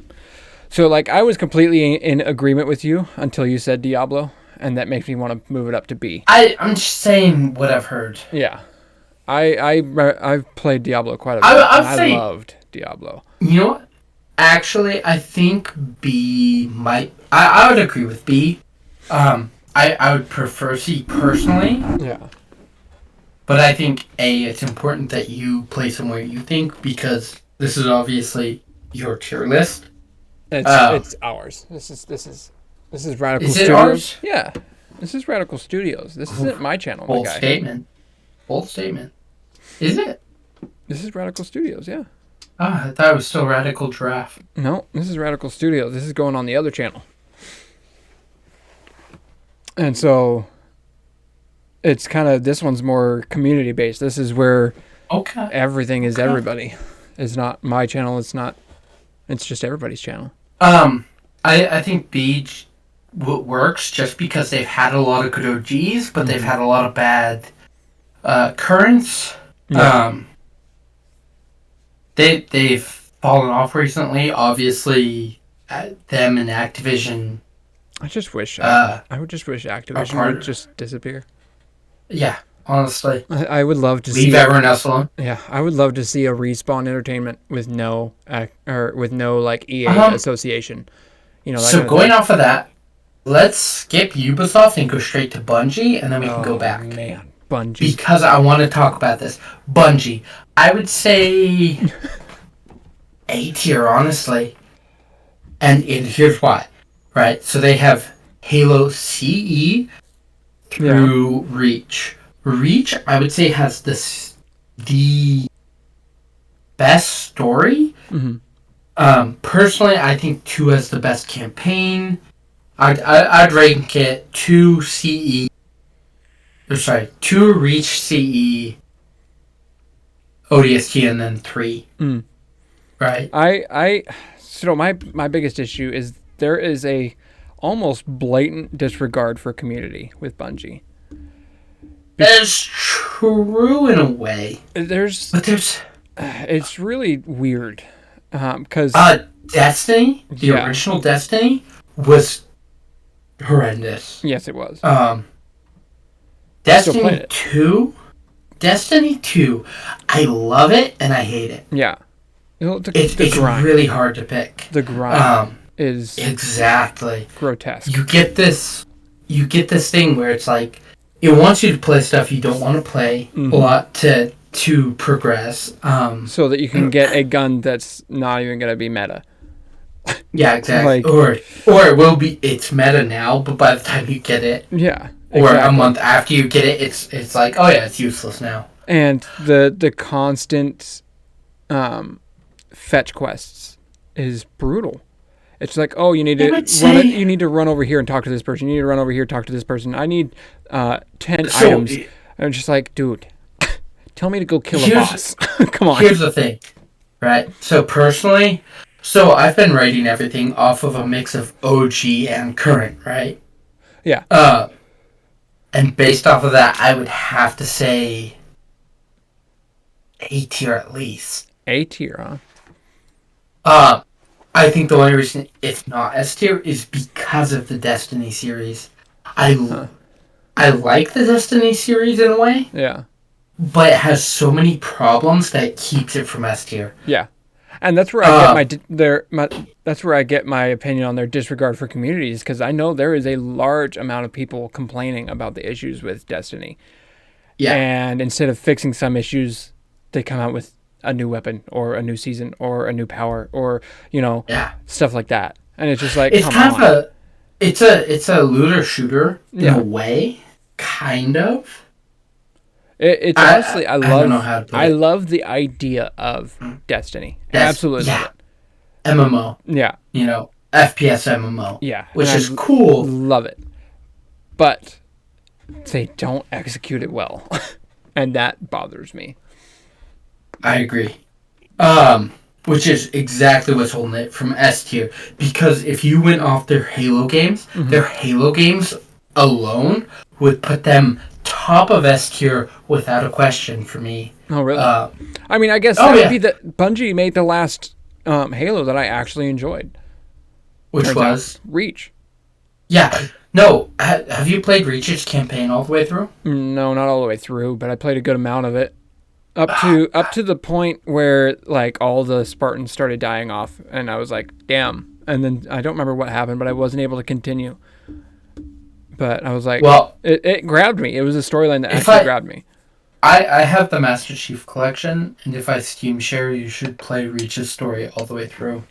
So, like, I was completely in agreement with you until you said Diablo, and that makes me want to move it up to B. I'm just saying what I've heard. Yeah. I've played Diablo quite a bit. I loved Diablo. You know what? Actually, I think B might. I would agree with B. I would prefer C personally. Yeah. But I think A, it's important that you play somewhere you think, because this is obviously your tier list. It's ours. This is Radical Is it Studios. ours? Yeah. This is Radical Studios. This isn't my channel, my Bold guy. statement. Bold statement. Is it? This is Radical Studios, yeah. I thought it was still Radical Giraffe. No, this is Radical Studios. This is going on the other channel. And so it's kind of, this one's more community based. This is where everything is everybody. It's not my channel. It's just everybody's channel. I think B works just because they've had a lot of good OGs, but they've had a lot of bad currents. Yeah. They've fallen off recently. Obviously, them and Activision. I just wish I would just wish Activision would just disappear. Yeah, honestly, I would love to leave everyone else alone. Yeah, I would love to see a Respawn Entertainment with no like EA association. You know. That so kind of going thing. off of that, let's skip Ubisoft and go straight to Bungie, and then we can go back. Man, Bungie. Because I want to talk about this. Bungie, I would say A tier, honestly. And here's why. Right? So they have Halo CE through Reach. Reach, I would say, has the best story. Mm-hmm. Personally, I think 2 has the best campaign. I'd rank it 2 CE. Or sorry, 2 Reach CE, ODST, and then 3. Right? So my biggest issue is there is a almost blatant disregard for community with Bungie. That's true in a way. But there's it's really weird because Destiny, the original Destiny, was horrendous. Yes, it was. Destiny 2, I love it and I hate it. Yeah. It's really hard to pick. The grind is exactly grotesque. You get this thing where it's like it wants you to play stuff you don't want to play a lot to progress. So that you can get a gun that's not even going to be meta. Yeah, exactly. Or it will be. It's meta now, but by the time you get it, yeah, or a month after you get it, it's like, oh yeah, it's useless now. And the constant fetch quests is brutal. It's like, oh, you need to run over here and talk to this person. You need to run over here, talk to this person. I need 10 items. And I'm just like, dude, tell me to go kill a boss. Come on. Here's the thing, right? So personally, I've been rating everything off of a mix of OG and current, right? Yeah. And based off of that, I would have to say A tier at least. A tier, huh? I think the only reason it's not S tier is because of the Destiny series. I like the Destiny series in a way. Yeah. But it has so many problems that it keeps it from S tier. Yeah. And that's where I that's where I get my opinion on their disregard for communities, because I know there is a large amount of people complaining about the issues with Destiny. Yeah. And instead of fixing some issues, they come out with a new weapon or a new season or a new power or stuff like that. And it's just like, it's kind of it's a looter shooter in a way, kind of. It's honestly, I don't know how to put it. love the idea of Destiny. Absolutely love it. MMO. Yeah. FPS MMO. Yeah. Which is cool. Love it. But they don't execute it well. And that bothers me. I agree. Which is exactly what's holding it from S tier. Because if you went off their Halo games, their Halo games alone would put them top of S tier without a question for me. Oh, really? I mean, I guess that would be that Bungie made the last Halo that I actually enjoyed. Which was? Reach. Yeah. No, have you played Reach's campaign all the way through? No, not all the way through, but I played a good amount of it. Up to the point where like all the Spartans started dying off, and I was like, damn. And then I don't remember what happened, but I wasn't able to continue. But I was like, Well, it grabbed me. It was a storyline that if actually I grabbed me. I have the Master Chief Collection, and if I Steam share, you should play Reach's story all the way through.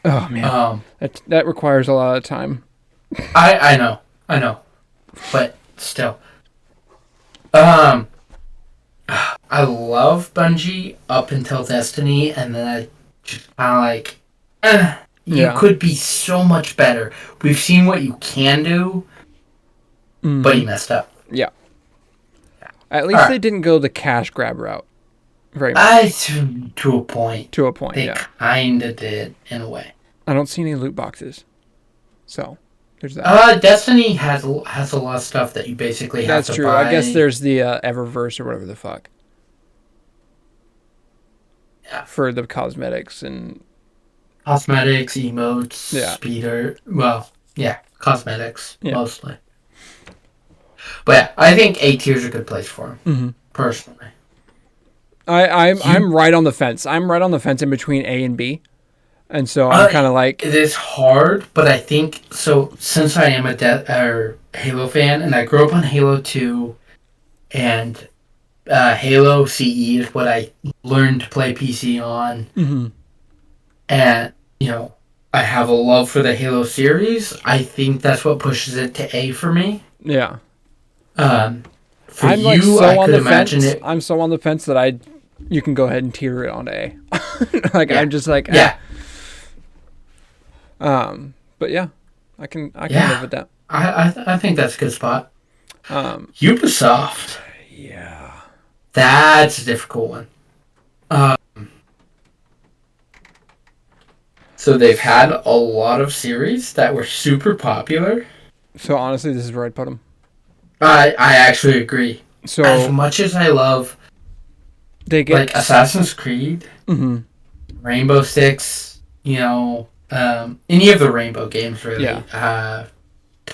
Oh man, Um, that requires a lot of time. I know, but still, um, I love Bungie up until Destiny, and then I just kind of like, you Yeah. could be so much better. We've seen what you can do, but you messed up. Yeah. At least Alright. they didn't go the cash grab route. Very much. To a point. To a point, They yeah. kinda did, in a way. I don't see any loot boxes. So, there's that. Destiny has a lot of stuff that you basically have That's to true. buy. I guess there's the Eververse or whatever the fuck. Yeah. For the cosmetics and... Cosmetics, emotes, Yeah. speeder. Well, yeah, cosmetics, Yeah. mostly. But yeah, I think A tier's a good place for him, Mhm. personally. I'm right on the fence. I'm right on the fence in between A and B. And so I'm kind of like... It is hard, but I think, so since I am a Halo fan, and I grew up on Halo 2, and Halo CE is what I learned to play PC on, Mhm. and, I have a love for the Halo series. I think that's what pushes it to A for me. Yeah. For I'm you, like so I on could the imagine fence. it. I'm so on the fence that you can go ahead and tier it onto A. Like Yeah. I'm just like Yeah, But yeah, I can Yeah. live with that. I think that's a good spot. Um, Ubisoft. yeah. That's a difficult one. So they've had a lot of series that were super popular. So honestly, this is where I'd put them. I actually agree. As So much as I love they get like Assassin's Creed, Mhm. Rainbow Six, any of the Rainbow games really. Yeah.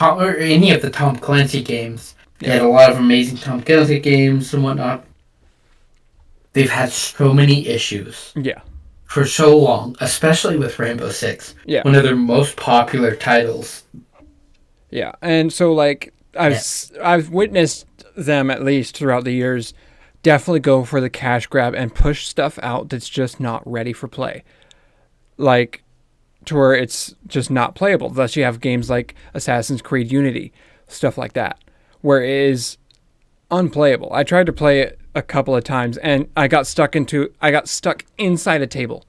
Or any of the Tom Clancy games. They Yeah. had a lot of amazing Tom Clancy games and whatnot. They've had so many issues Yeah. for so long, especially with Rainbow Six. Yeah. One of their most popular titles. Yeah. And so like I've witnessed them at least throughout the years definitely go for the cash grab and push stuff out that's just not ready for play. Like to where it's just not playable. Thus you have games like Assassin's Creed Unity, stuff like that, where it is unplayable. I tried to play it a couple of times and I got stuck inside a table.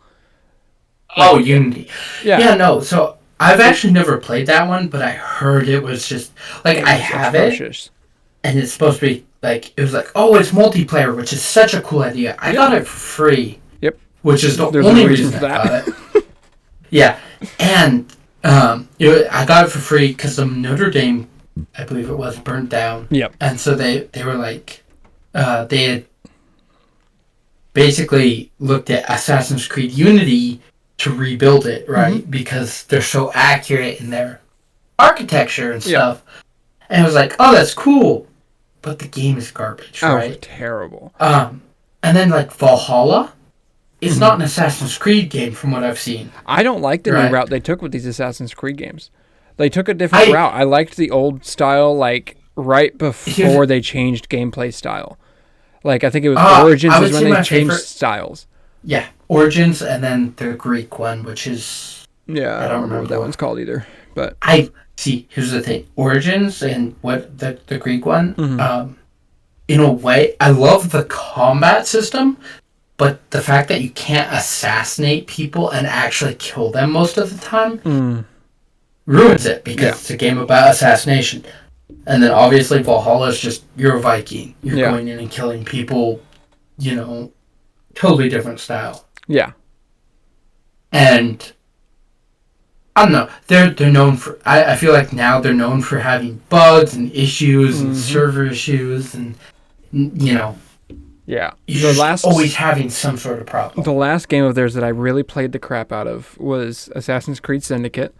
Oh, Unity. Yeah. Yeah, no. So I've actually never played that one, but I heard it was just like I It's have it, atrocious. and it's supposed to be like it was like, oh, it's multiplayer, which is such a cool idea. I got it for free. Yep. Which is the There's a only reason reason for I that. got it. Yeah, and I got it for free because the Notre Dame, I believe it was, burnt down. Yep. And so they were like, they had basically looked at Assassin's Creed Unity to rebuild it, right? Because they're so accurate in their architecture and stuff. And it was like, oh, that's cool, but the game is garbage, Oh, right? terrible. And then like Valhalla, it's not an Assassin's Creed game from what I've seen. I don't like the new Right. route they took with these Assassin's Creed games. They took a different route. I liked the old style, like right before they changed gameplay style. Like I think it was Origins I would is when say they my changed favorite- styles. Yeah, Origins, and then the Greek one, which is Yeah, I don't remember what that one's called either. But I see. Here's the thing: Origins and what the Greek one. In a way, I love the combat system, but the fact that you can't assassinate people and actually kill them most of the time ruins it because it's a game about assassination. And then obviously Valhalla is just you're a Viking. You're going in and killing people. Totally different style. yeah, And I don't know. They're known for. I feel like now they're known for having bugs and issues and server issues and yeah. you're The just last always having some sort of problem. the last game of theirs that I really played the crap out of was Assassin's Creed Syndicate,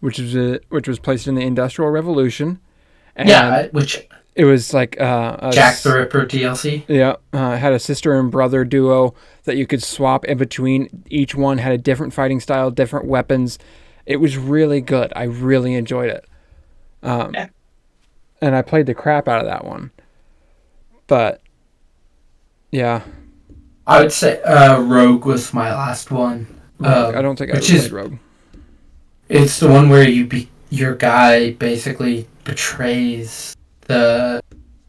which was placed in the Industrial Revolution. And Yeah, which it was like Jack the Ripper DLC. Yeah, had a sister and brother duo that you could swap in between. Each one had a different fighting style, different weapons. It was really good. I really enjoyed it. Yeah. And I played the crap out of that one. But, yeah. I would say Rogue was my last one. I don't think I ever played Rogue. It's the one where your guy basically betrays the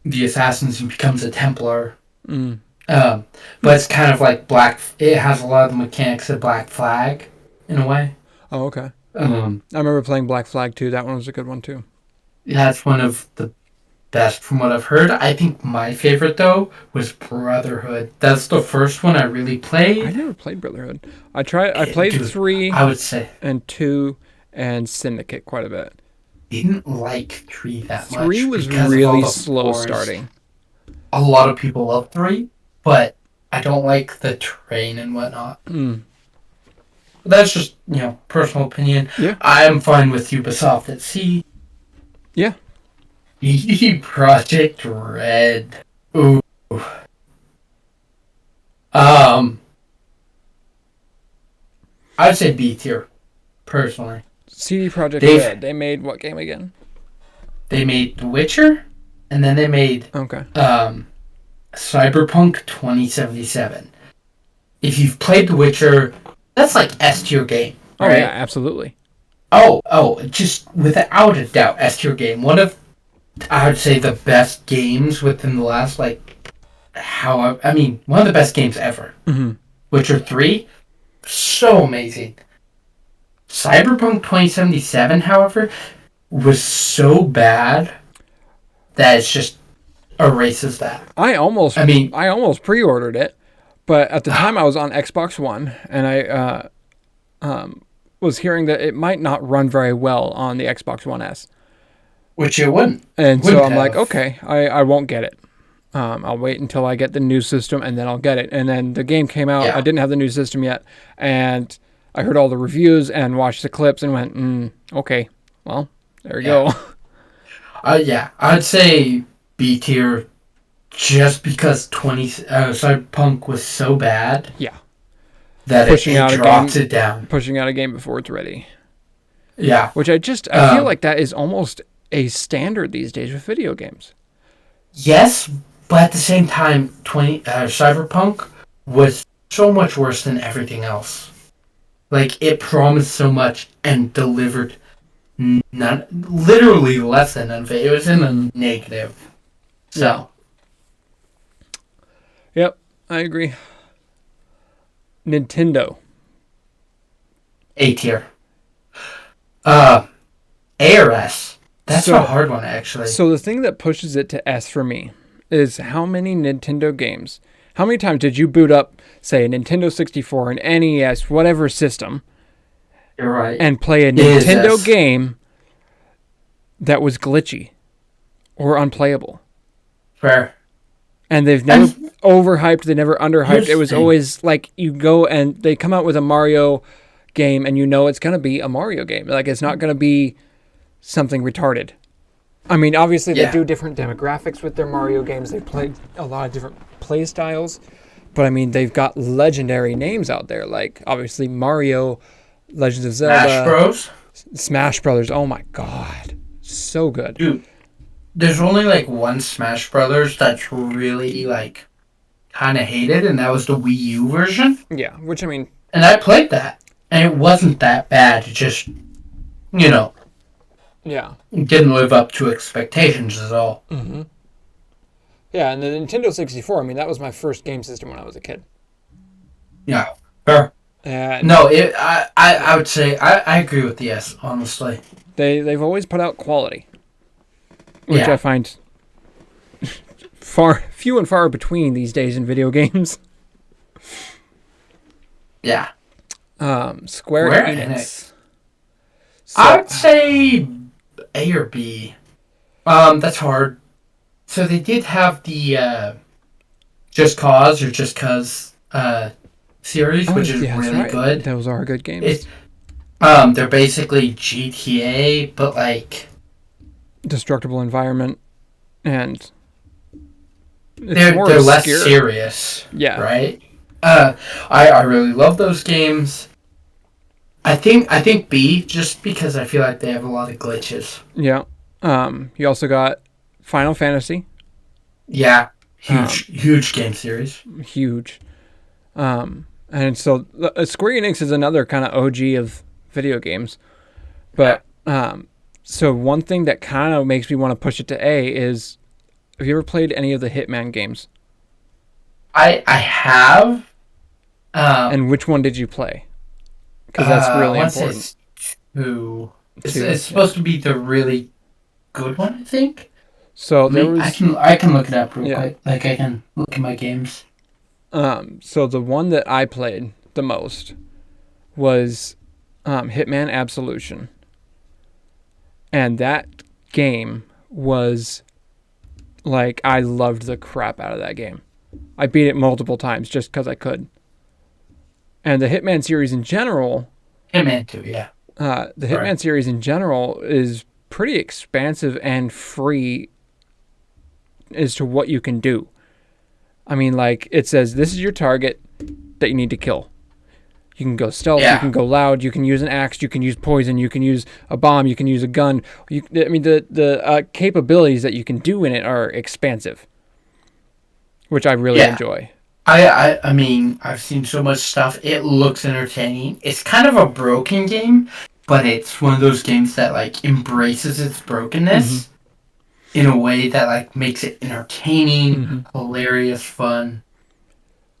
assassins and becomes a Templar. But it's kind of like it has a lot of the mechanics of Black Flag in a way. Oh, okay. I remember playing Black Flag too. That one was a good one too. That's one of the best from what I've heard. I think my favorite though was Brotherhood. That's the first one I really played. I never played Brotherhood. I played 3. I would say and 2 and Syndicate quite a bit. Didn't like 3 that much. 3 was really slow starting. A lot of people love 3, but I don't like the terrain and whatnot. That's just, personal opinion. Yeah. I'm fine with Ubisoft at sea. Yeah. Project Red. Ooh. I'd say B tier, personally. CD Projekt Red. They made what game again? They made The Witcher, and then they made Cyberpunk 2077. If you've played The Witcher, that's like S tier game. Oh right? yeah, absolutely. Oh, just without a doubt, S tier game. One of, I would say, the best games within the last one of the best games ever. Mm-hmm. Witcher 3, so amazing. Cyberpunk 2077, however, was so bad that it's just erases that. I almost pre-ordered it, but at the time I was on Xbox One, and I was hearing that it might not run very well on the Xbox One S. Which it wouldn't. And so I'm like, okay, I won't get it. I'll wait until I get the new system, and then I'll get it. And then the game came out. Yeah. I didn't have the new system yet, and I heard all the reviews and watched the clips and went, okay, well, there you go. I'd say B tier just because Cyberpunk was so bad. Yeah. That it drops it down. Pushing out a game before it's ready. Yeah. Which I feel like that is almost a standard these days with video games. Yes, but at the same time, Cyberpunk was so much worse than everything else. Like, it promised so much and delivered literally less than none of it. It was in the negative. So. Yep, I agree. Nintendo. A tier. A or S. That's a hard one, actually. So the thing that pushes it to S for me is how many Nintendo games. How many times did you boot up, say, a Nintendo 64, an NES, whatever system, You're right, and play a Nintendo game that was glitchy or unplayable? Fair. And they've never overhyped, they never underhyped. It was always like you go and they come out with a Mario game and you know it's going to be a Mario game. Like, it's not going to be something retarded. I mean, obviously they do different demographics with their Mario games. They play a lot of different play styles. But I mean, they've got legendary names out there. Like, obviously Mario, Legends of Zelda. Smash Brothers. Oh my God. So good. Dude, there's only one Smash Brothers that's really kind of hated, and that was the Wii U version. Yeah, which I mean... And I played that, and it wasn't that bad. It just, Yeah. didn't live up to expectations at all. Mm-hmm. Yeah, and the Nintendo 64, I mean, that was my first game system when I was a kid. Yeah, fair. No, I would say, I agree with the S, honestly. They've always put out quality, which I find few and far between these days in video games. Yeah. Square Enix. So, I would say A or B. That's hard. So they did have the Just Cause or Just Cause series, which is really good. Those are good games. They're basically GTA, but like Destructible environment, and it's they're more they're less obscure. serious, Yeah, right? I really love those games. I think B, just because I feel like they have a lot of glitches. yeah. You also got Final Fantasy, Yeah, um, huge game series. huge. And so Square Enix is another kind of OG of video games. Yeah. But so one thing that kind of makes me want to push it to A is, have you ever played any of the Hitman games? I have. Um, And which one did you play? Because that's really I want to say important it's two. It's, too. it's Yeah. supposed to be the really good one, I think. So I there mean, I was can I can look it up real yeah. quick. Like I can look at my games. So the one that I played the most was Hitman Absolution, and that game was like I loved the crap out of that game. I beat it multiple times just because I could. And the Hitman series in general, Hitman 2, yeah. the Right. Hitman series in general is pretty expansive and free as to what you can do. I mean, like it says this is your target that you need to kill. You can go stealth, you Yeah. can go loud, you can use an axe, you can use poison, you can use a bomb, you can use a gun. I mean, the capabilities that you can do in it are expansive, which I really Yeah. enjoy. I mean, I've seen so much stuff. It looks entertaining. It's kind of a broken game, but it's one of those games that like embraces its brokenness in a way that like makes it entertaining, hilarious, fun.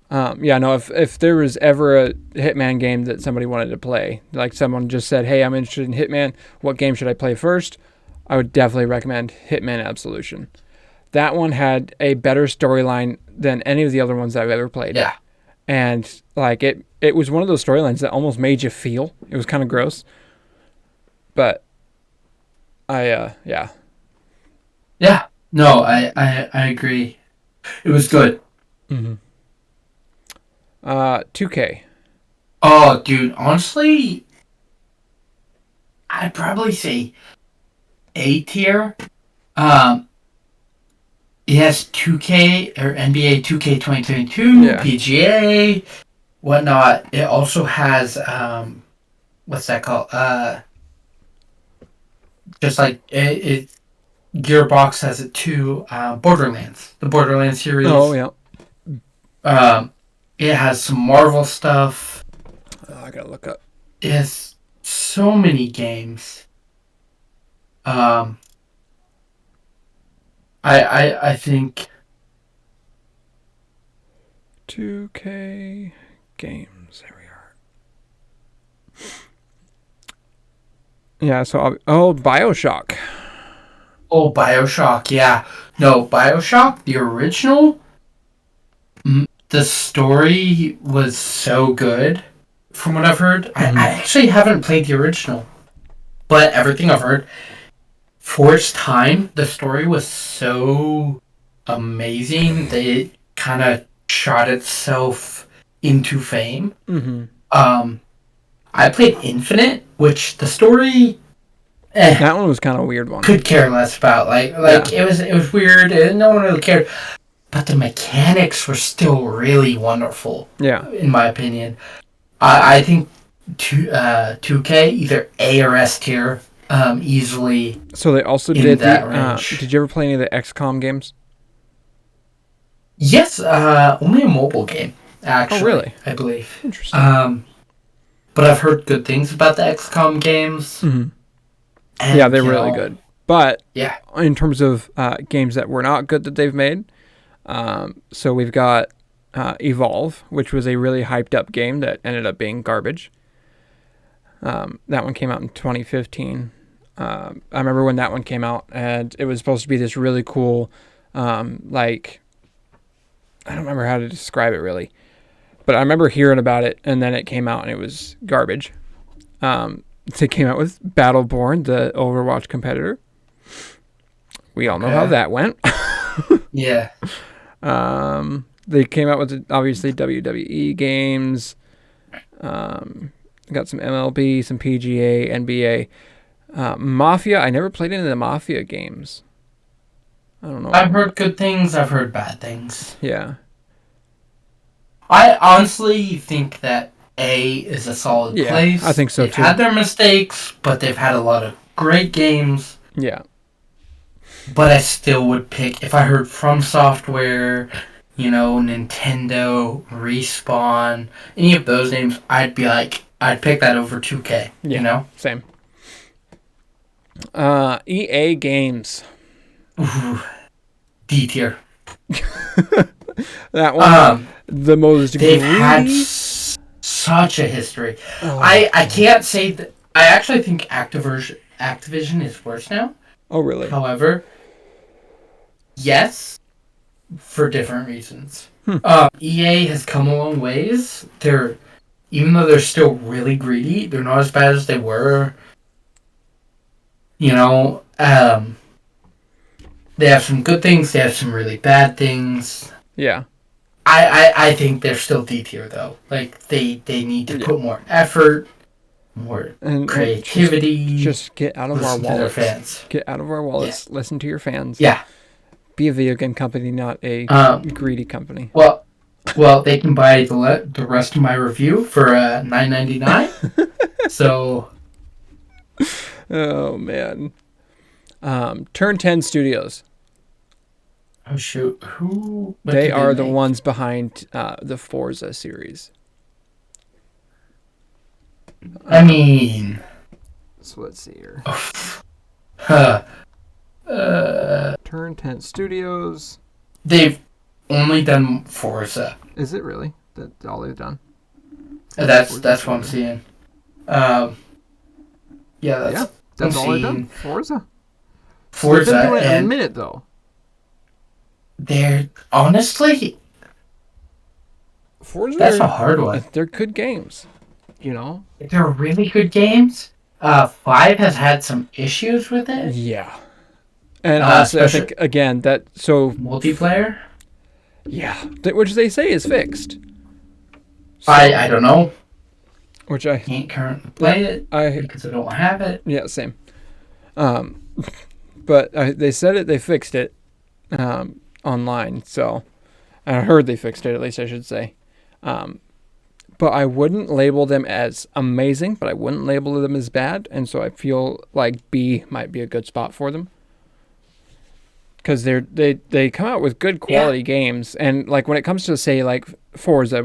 Yeah, no. If there was ever a Hitman game that somebody wanted to play, like someone just said, "Hey, I'm interested in Hitman. What game should I play first?" I would definitely recommend Hitman Absolution. That one had a better storyline than any of the other ones I've ever played, Yeah. and like it was one of those storylines that almost made you feel. It was kind of gross, but yeah. Yeah. No, I agree. It was good. 2K. Oh, dude, honestly, I'd probably say A tier. Um, it has 2K or NBA 2K 2022, Yeah. PGA, whatnot. It also has what's that called? Just like it Gearbox has it too. Borderlands, the Borderlands series. Oh yeah. Um, it has some Marvel stuff. I gotta look up. It has so many games. Um, I think 2K games. There we are. Yeah. So BioShock. BioShock, yeah. No, BioShock, the original, the story was so good from what I've heard. I actually haven't played the original, but everything I've heard, for its time, the story was so amazing that it kind of shot itself into fame. I played Infinite, which the story That one was kind of a weird one. could care less about. Like Yeah. it was weird and no one really cared. But the mechanics were still really wonderful, Yeah. in my opinion. I think 2K either A or S tier, easily. So they also In did that the. range. Did you ever play any of the XCOM games? Yes, only a mobile game, actually. Oh, really? I believe. Interesting. But I've heard good things about the XCOM games. And, Yeah, they're you really know, good. But Yeah. in terms of games that were not good that they've made, so we've got Evolve, which was a really hyped up game that ended up being garbage. That one came out in 2015. I remember when that one came out, and it was supposed to be this really cool, like, I don't remember how to describe it really, but I remember hearing about it, and then it came out and it was garbage. They came out with Battleborn, the Overwatch competitor. We all know how Okay. that went. Yeah. They came out with obviously WWE games. Got some MLB, some PGA, NBA. Mafia, I never played any of the Mafia games. I don't know. I've heard good things. I've heard bad things. Yeah. I honestly think that A is a solid Yeah, place. I think so, They've too. had their mistakes, but they've had a lot of great games. Yeah. But I still would pick, if I heard From Software, Nintendo, Respawn, any of those names, I'd pick that over 2K, Yeah. Same. EA Games. Ooh, D tier. That one, the most They've greedy. had such a history. Oh. I can't say that. I actually think Activision is worse now. Oh, really? However, yes, for different reasons. EA has come a long ways. Even though they're still really greedy, they're not as bad as they were. They have some good things. They have some really bad things. Yeah. I think they're still D tier though. Like they need to put more effort, more creativity. Just get out of our listen to their wallets. fans. Get out of our wallets. Yeah. Listen to your fans. Yeah. Be a video game company, not a greedy company. Well, they can buy the rest of my review for $9.99. So. Oh man. Turn 10 Studios. Oh shoot! They are the ones behind the Forza series. I mean, so let's see here. Turn 10 Studios. They've only done Forza. Is it really? That's all they've done? That's what I'm seeing. That's all they've done. Forza. Forza. They've been doing it a minute though. They're honestly. Forza. That's a hard one. They're good games. They're really good games. 5 has had some issues with it. Yeah. And honestly, I think again multiplayer. Yeah, which they say is fixed. So, I don't know. Which I can't currently play it because I don't have it. Yeah, same. But they said they fixed it online. So I heard they fixed it. At least I should say. But I wouldn't label them as amazing, but I wouldn't label them as bad, and so I feel like B might be a good spot for them. Because they come out with good quality games, and like when it comes to say like Forza,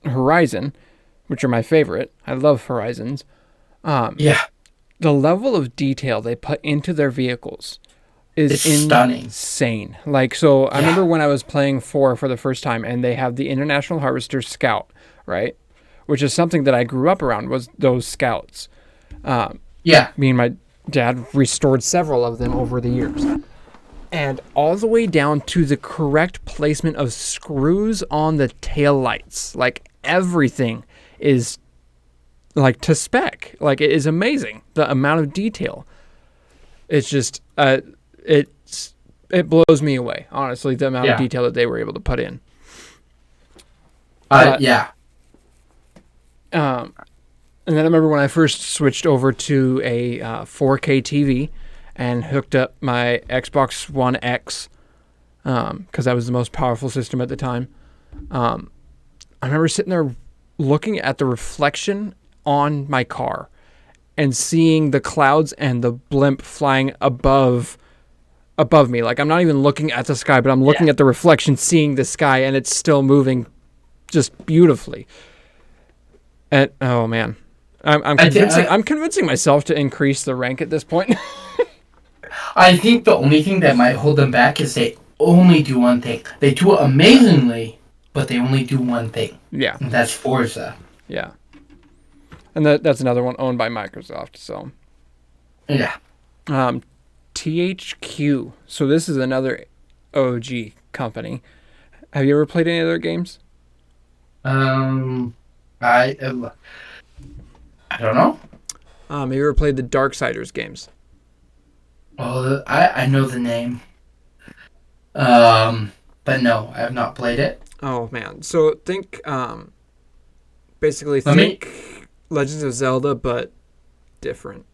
Horizon, which are my favorite, I love Horizons. The level of detail they put into their vehicles is stunning, insane. Like so, I remember when I was playing 4 for the first time, and they have the International Harvester Scout, right, which is something that I grew up around was those Scouts. Me and my dad restored several of them over the years. And all the way down to the correct placement of screws on the taillights. Like, everything is, like, to spec. Like, it is amazing, the amount of detail. It's just, it blows me away, honestly, the amount of detail that they were able to put in. And then I remember when I first switched over to a 4K TV and hooked up my Xbox One X, because that was the most powerful system at the time. I remember sitting there looking at the reflection on my car and seeing the clouds and the blimp flying above me. Like, I'm not even looking at the sky, but I'm looking at the reflection, seeing the sky, and it's still moving just beautifully. And oh man, I'm convincing myself to increase the rank at this point. I think the only thing that might hold them back is they only do one thing. They do it amazingly, but they only do one thing. Yeah. And that's Forza. Yeah. And that's another one owned by Microsoft, so. Yeah. THQ. So this is another OG company. Have you ever played any of their games? I don't know. Have you ever played the Darksiders games? Oh, I know the name. But no, I have not played it. Oh man. So think Legends of Zelda, but different.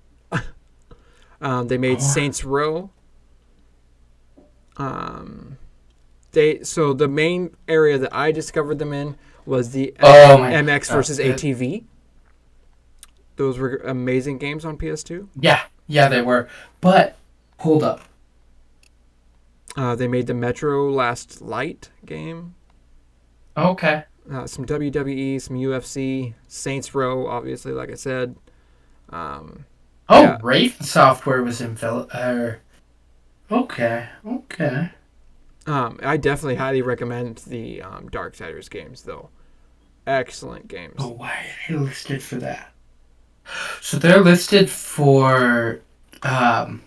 They made Oh, Saints Row. Um, so the main area that I discovered them in was the oh my MX God. versus ATV. Those were amazing games on PS2. Yeah, they were. But hold up. They made the Metro Last Light game. Okay. Some WWE, some UFC, Saints Row, obviously, like I said. Um, Oh, yeah, Raven Software was in okay. Okay. I definitely highly recommend the Darksiders games, though. Excellent Oh, games. why are they listed for that? So they're listed for um,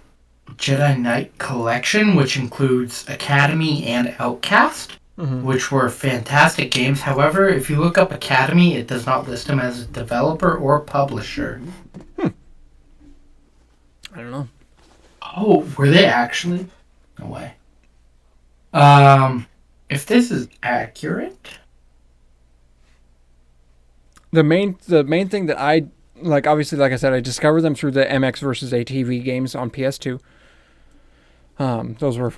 Jedi Knight Collection, which includes Academy and Outcast, Hmm. which were fantastic games. However, if you look up Academy, it does not list them as a developer or publisher. I don't know. Oh, were they actually? No way. Um, if this is accurate, The main thing that I like, obviously, like I said, I discovered them through the MX versus ATV games on PS2. Those were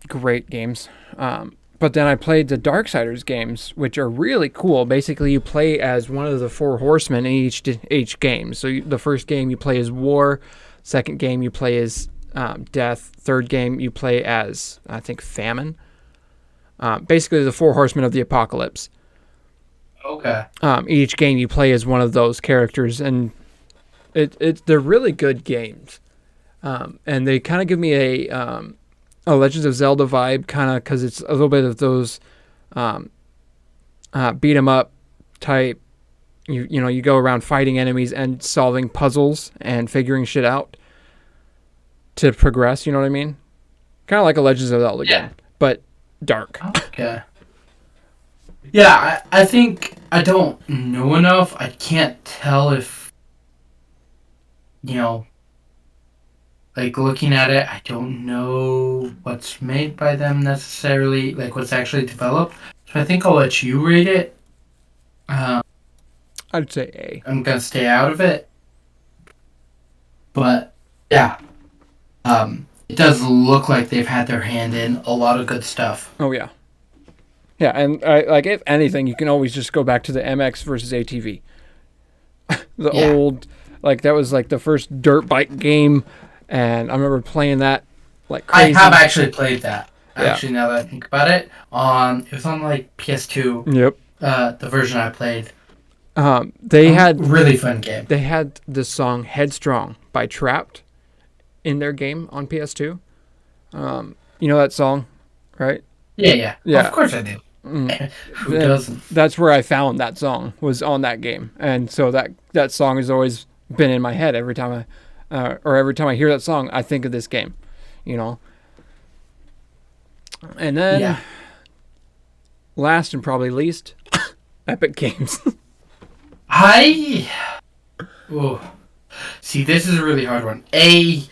great games. But then I played the Darksiders games, which are really cool. Basically, you play as one of the four horsemen in each game. So the first game you play as War, second game you play as Death, third game you play as, I think, Famine. Basically, the four horsemen of the apocalypse. okay. Each game you play as one of those characters, and they're really good games. And they kind of give me a Legends of Zelda vibe, kind of, because it's a little bit of those beat 'em up type. You go around fighting enemies and solving puzzles and figuring shit out to progress. You know what I mean? Kind of like a Legends of Zelda Yeah. game, but dark. Okay. Yeah, I think I don't know enough. I can't tell if, you know, like looking at it, I don't know what's made by them necessarily, like what's actually developed. So I think I'll let you rate it. I'd say A. I'm gonna stay out of it. But yeah, it does look like they've had their hand in a lot of good stuff. Oh yeah, yeah, and like if anything, you can always just go back to the MX versus ATV. The Yeah. old, like that was like the first dirt bike game, and I remember playing that like I crazy. have actually played that. Yeah. Actually, now that I think about it, it was on like PS2. Yep. The version I played. They had Really fun game. they had the song "Headstrong" by Trapped in their game on PS2. You know that song, right? Yeah. Yeah. Of course I do. Mm. Who Yeah. doesn't? That's where I found that song, was on that game, and so that song has always been in my head every time every time I hear that song, I think of this game, you know. And then Yeah. last and probably least, Epic Games. Oh, see, this is a really hard one. They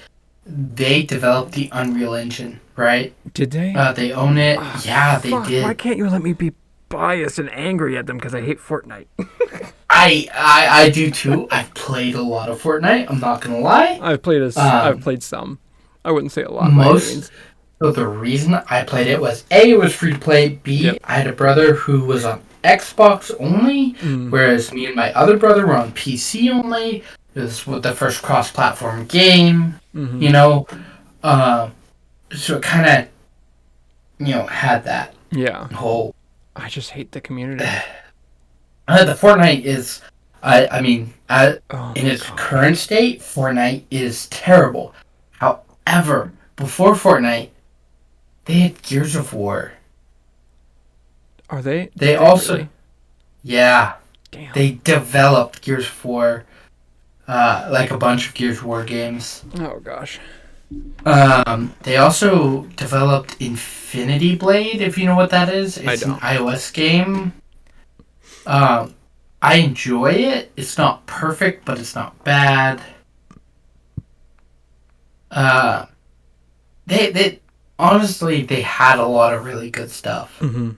developed the Unreal Engine, right? Did they? They own it. Yeah, they Fuck, did. why can't you let me be biased and angry at them because I hate Fortnite? I do too. I've played a lot of Fortnite. I'm not gonna lie. I've played some. I wouldn't say a lot. By any Most. means. So the reason I played it was A, it was free to play. B, Yep. I had a brother who was on Xbox only, whereas me and my other brother were on PC only. It was the first cross-platform game, Mhm. you know. So it kind of, had that Yeah. whole. I just hate the community. The Fortnite is, I mean, Oh, in its God. current state, Fortnite is terrible. However, before Fortnite, they had Gears of War. Are they? They Did also, really? yeah, Damn. they developed Gears of War, like a bunch of Gears of War games. Oh gosh. They also developed Infinity Blade, if you know what that is. It's an don't. iOS game. I enjoy it. It's not perfect, but it's not bad. They honestly, they had a lot of really good stuff. Mm-hmm.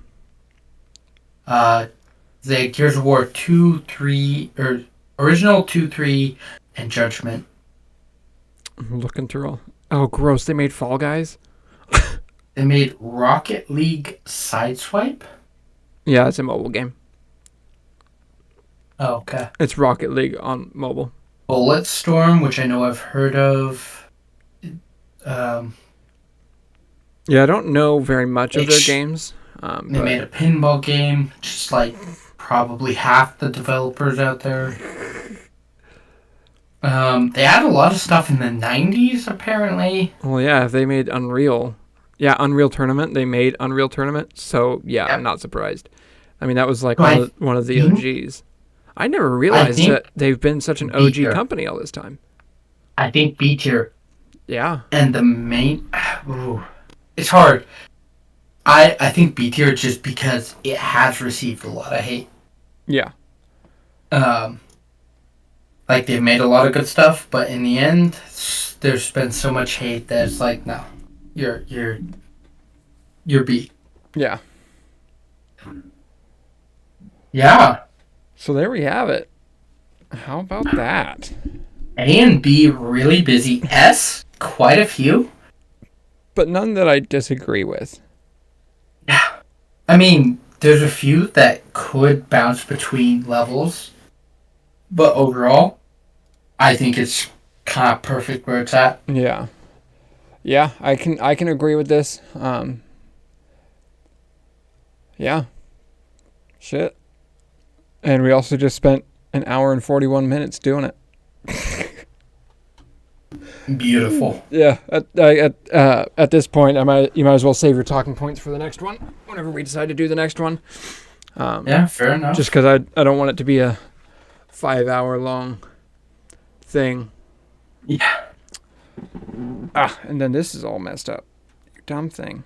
The Gears of War 2, 3, or Original 2, 3, and Judgment. I'm looking through all. Oh, gross! They made Fall Guys. They made Rocket League Sideswipe. Yeah, it's a mobile game. Oh, okay. It's Rocket League on mobile. Bulletstorm, which I know I've heard of. Yeah, I don't know very much of their games. They made a pinball game, just like probably half the developers out there. They had a lot of stuff in the 90s, apparently. Well, yeah, if they made Unreal. Yeah, Unreal Tournament. They made Unreal Tournament. So, yeah, Yep. I'm not surprised. I mean, that was like So one of the OGs. I never realized that they've been such an OG company all this time. I think B tier Yeah. and the main... Ooh, it's hard. I think B tier just because it has received a lot of hate. Yeah. Like, they've made a lot of good stuff, but in the end, there's been so much hate that it's like, no, you're B. Yeah. Yeah. So there we have it. How about that? A and B really busy. S, quite a few. But none that I disagree with. Yeah. I mean, there's a few that could bounce between levels. But overall, I think it's kind of perfect where it's at. Yeah. Yeah, I can agree with this. Yeah. Shit. And we also just spent an hour and 41 minutes doing it. Beautiful. Yeah. At this point, you might as well save your talking points for the next one. Whenever we decide to do the next one. Yeah, fair enough. Just because I don't want it to be a 5-hour long thing. Yeah. And then this is all messed up. You dumb thing.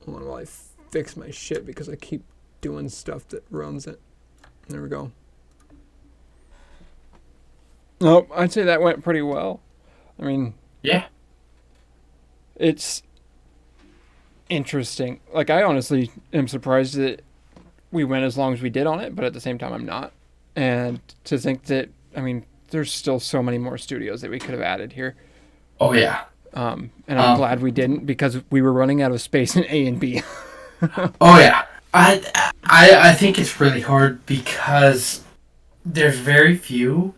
Hold on while I fix my shit because I keep doing stuff that ruins it. There we go. Nope, I'd say that went pretty well. I mean, Yeah. it's interesting. Like, I honestly am surprised that we went as long as we did on it, but at the same time, I'm not. And to think that, I mean, there's still so many more studios that we could have added here. Oh, yeah. And I'm glad we didn't because we were running out of space in A and B. Oh, yeah. I think it's really hard because there's very few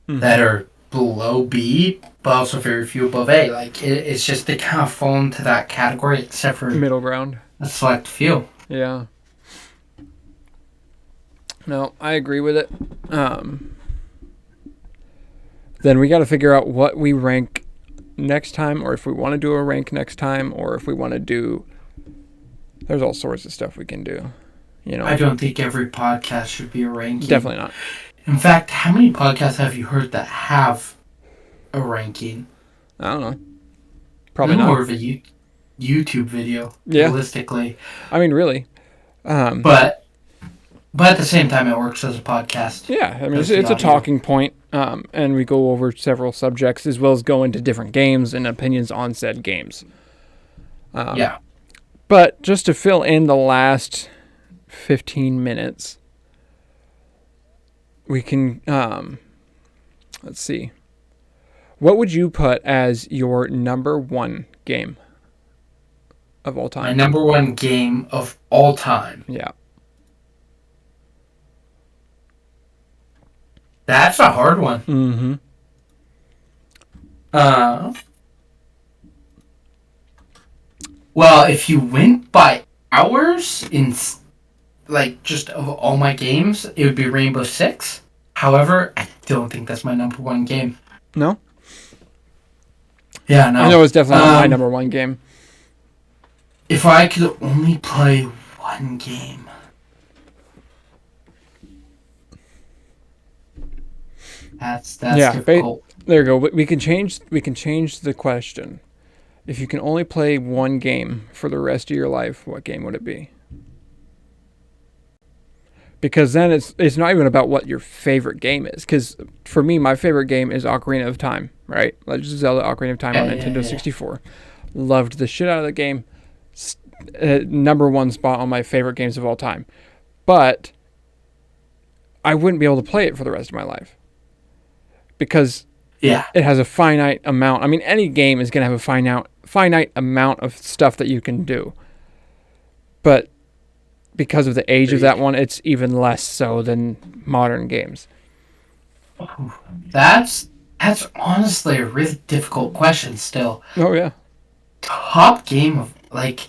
that are below B, but also very few above A. Like, it's just they kind of fall into that category except for Middle ground. a select few. Yeah. No, I agree with it. Then we got to figure out what we rank next time, or if we want to do a rank next time, or if we want to do... There's all sorts of stuff we can do. You know, I don't think every podcast should be a ranking. definitely not. In fact, how many podcasts have you heard that have a ranking? I don't know. Probably They're not. more of a YouTube video, Yeah. realistically. I mean, really. But at the same time, it works as a podcast. Yeah, I mean, That's it's the a audio. talking point, and we go over several subjects as well as go into different games and opinions on said games. Yeah. But just to fill in the last 15 minutes, we can, let's see. What would you put as your number one game of all My time? number one game of all time. Yeah. That's a hard one. Mm-hmm. Well, if you went by hours in like just of all my games, it would be Rainbow Six. However, I don't think that's my number one game. No? Yeah, no. I know it's definitely not my number one game. If I could only play one game. That's Yeah, difficult. There you go. We can change the question. If you can only play one game for the rest of your life, what game would it be? Because then it's not even about what your favorite game is. Because for me, my favorite game is Ocarina of Time, right? Legend of Zelda Ocarina of Time on Yeah, Nintendo yeah. 64. Loved the shit out of the game. Number one spot on my favorite games of all time. But I wouldn't be able to play it for the rest of my life. Because Yeah. it has a finite amount. I mean, any game is going to have a finite amount of stuff that you can do. But because of the age of that one, it's even less so than modern games. That's honestly a really difficult question still. Oh, yeah. Top game of, like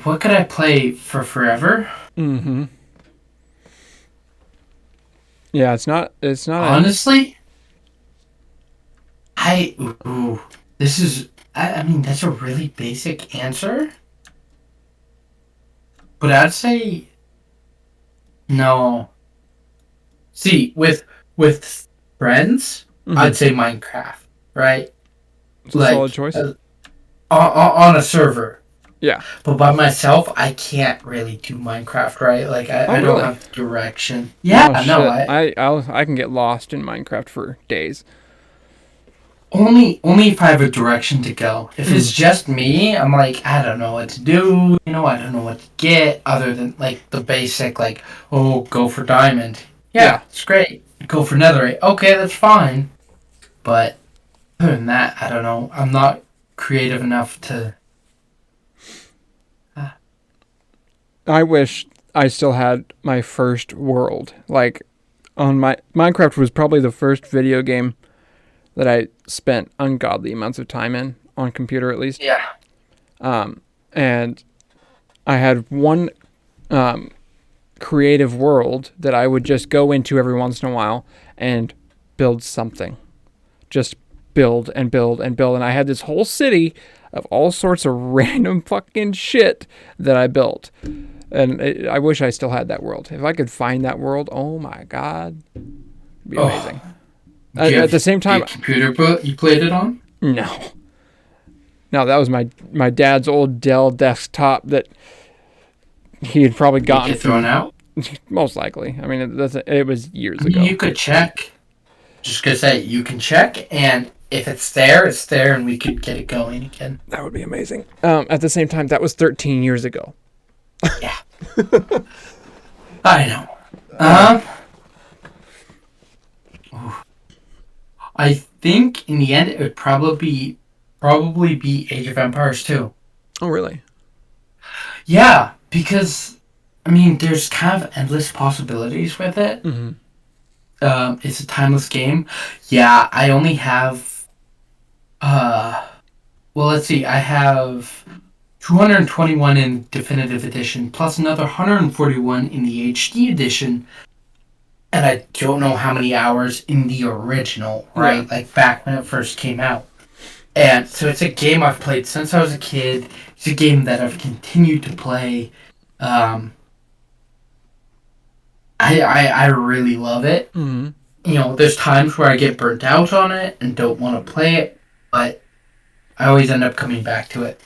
what could I play for forever? Mm-hmm. Yeah, it's not Honestly, this is, I mean, that's a really basic answer. But I'd say no. See, with friends, I'd say Minecraft, right? It's a solid choice. On a server. Yeah. But by myself, I can't really do Minecraft, right? Like, I don't really? have direction. Yeah, Oh, no, shit. I can get lost in Minecraft for days. only if I have a direction to go. If it's just me, I'm like, I don't know what to do. I don't know what to get other than like the basic, like, oh, go for diamond. Yeah, it's great. Go for netherite. Okay, that's fine. But other than that, I don't know. I'm not creative enough to. I wish I still had my first world. Like, on Minecraft was probably the first video game that I spent ungodly amounts of time in, on computer at least. Yeah. And I had one creative world that I would just go into every once in a while and build something. Just build and build and build. And I had this whole city of all sorts of random fucking shit that I built. And I wish I still had that world. If I could find that world, oh my God, it'd be amazing. At the same time, computer you played it on? No, that was my dad's old Dell desktop that he had probably gotten thrown out. Most likely. I mean, it was years ago. You could check. Just gonna say you can check, and if it's there, and we could get it going again. That would be amazing. At the same time, that was 13 years ago. Yeah. I know. I think in the end it would probably be Age of Empires 2. Oh, really? Yeah, because I mean, there's kind of endless possibilities with it. Mm-hmm. It's a timeless game. Yeah, I only have. Well, let's see. I have 221 in Definitive Edition, plus another 141 in the HD Edition. And I don't know how many hours in the original, right? Yeah. Like back when it first came out. And so it's a game I've played since I was a kid. It's a game that I've continued to play. I really love it. Mm-hmm. You know, there's times where I get burnt out on it and don't want to play it, but I always end up coming back to it.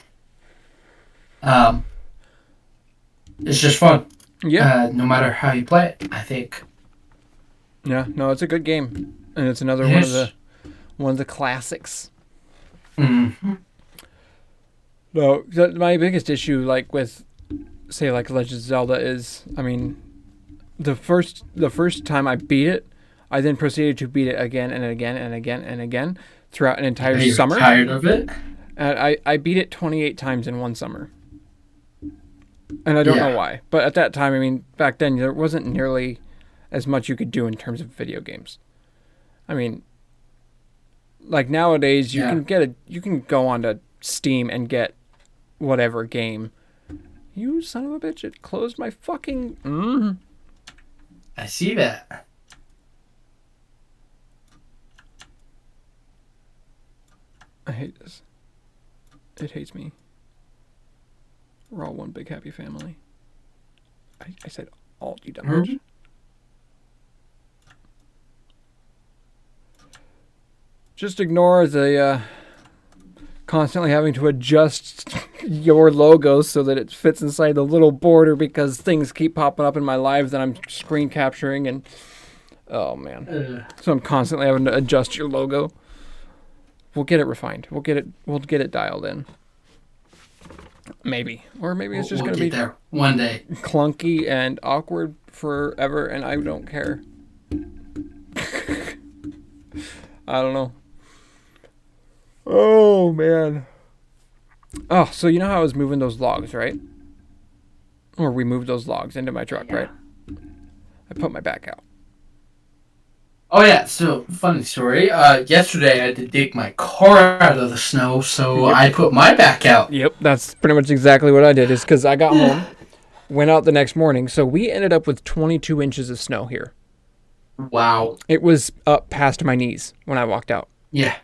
It's just fun. Yeah. No matter how you play it, I think. Yeah. No, it's a good game, and it's another one of the classics. Mm-hmm. No, my biggest issue, like with, say, like Legend of Zelda, is, I mean, the first time I beat it, I then proceeded to beat it again and again and again and again throughout an entire summer. Tired of it? And I beat it 28 times in one summer. And I don't know why. But at that time, I mean, back then, there wasn't nearly as much you could do in terms of video games. I mean, like nowadays, you can go onto Steam and get whatever game. You son of a bitch, it closed my fucking... I see that. I hate this. It hates me. We're all one big happy family. I said all, you dumb bitch. Just ignore the constantly having to adjust your logo so that it fits inside the little border because things keep popping up in my life that I'm screen capturing and oh man. So I'm constantly having to adjust your logo. We'll get it refined. We'll get it dialed in. Maybe. Or maybe it's just We'll going to get be there one day. clunky and awkward forever, and I don't care. I don't know. Oh, man. Oh, so you know how I was moving those logs, right? Or we moved those logs into my truck, right? I put my back out. Oh yeah, so funny story. Yesterday I had to dig my car out of the snow, so Yep. I put my back out. Yep, that's pretty much exactly what I did. Is because I got home, went out the next morning, so we ended up with 22 inches of snow here. Wow. It was up past my knees when I walked out. Yeah.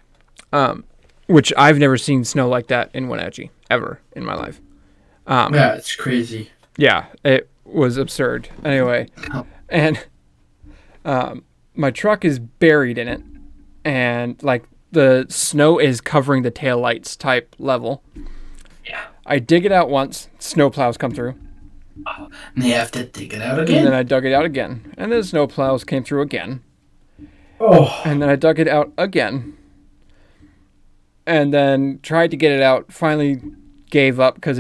Which I've never seen snow like that in Wenatchee ever in my life. Yeah, it's crazy. Yeah, it was absurd. Anyway, Oh. and my truck is buried in it, and like the snow is covering the taillights type level. Yeah. I dig it out once, snow plows come through, And they have to dig it out and then again. I dug it out again, and then snow plows came through again, Oh. and then I dug it out again, and then tried to get it out. Finally, gave up because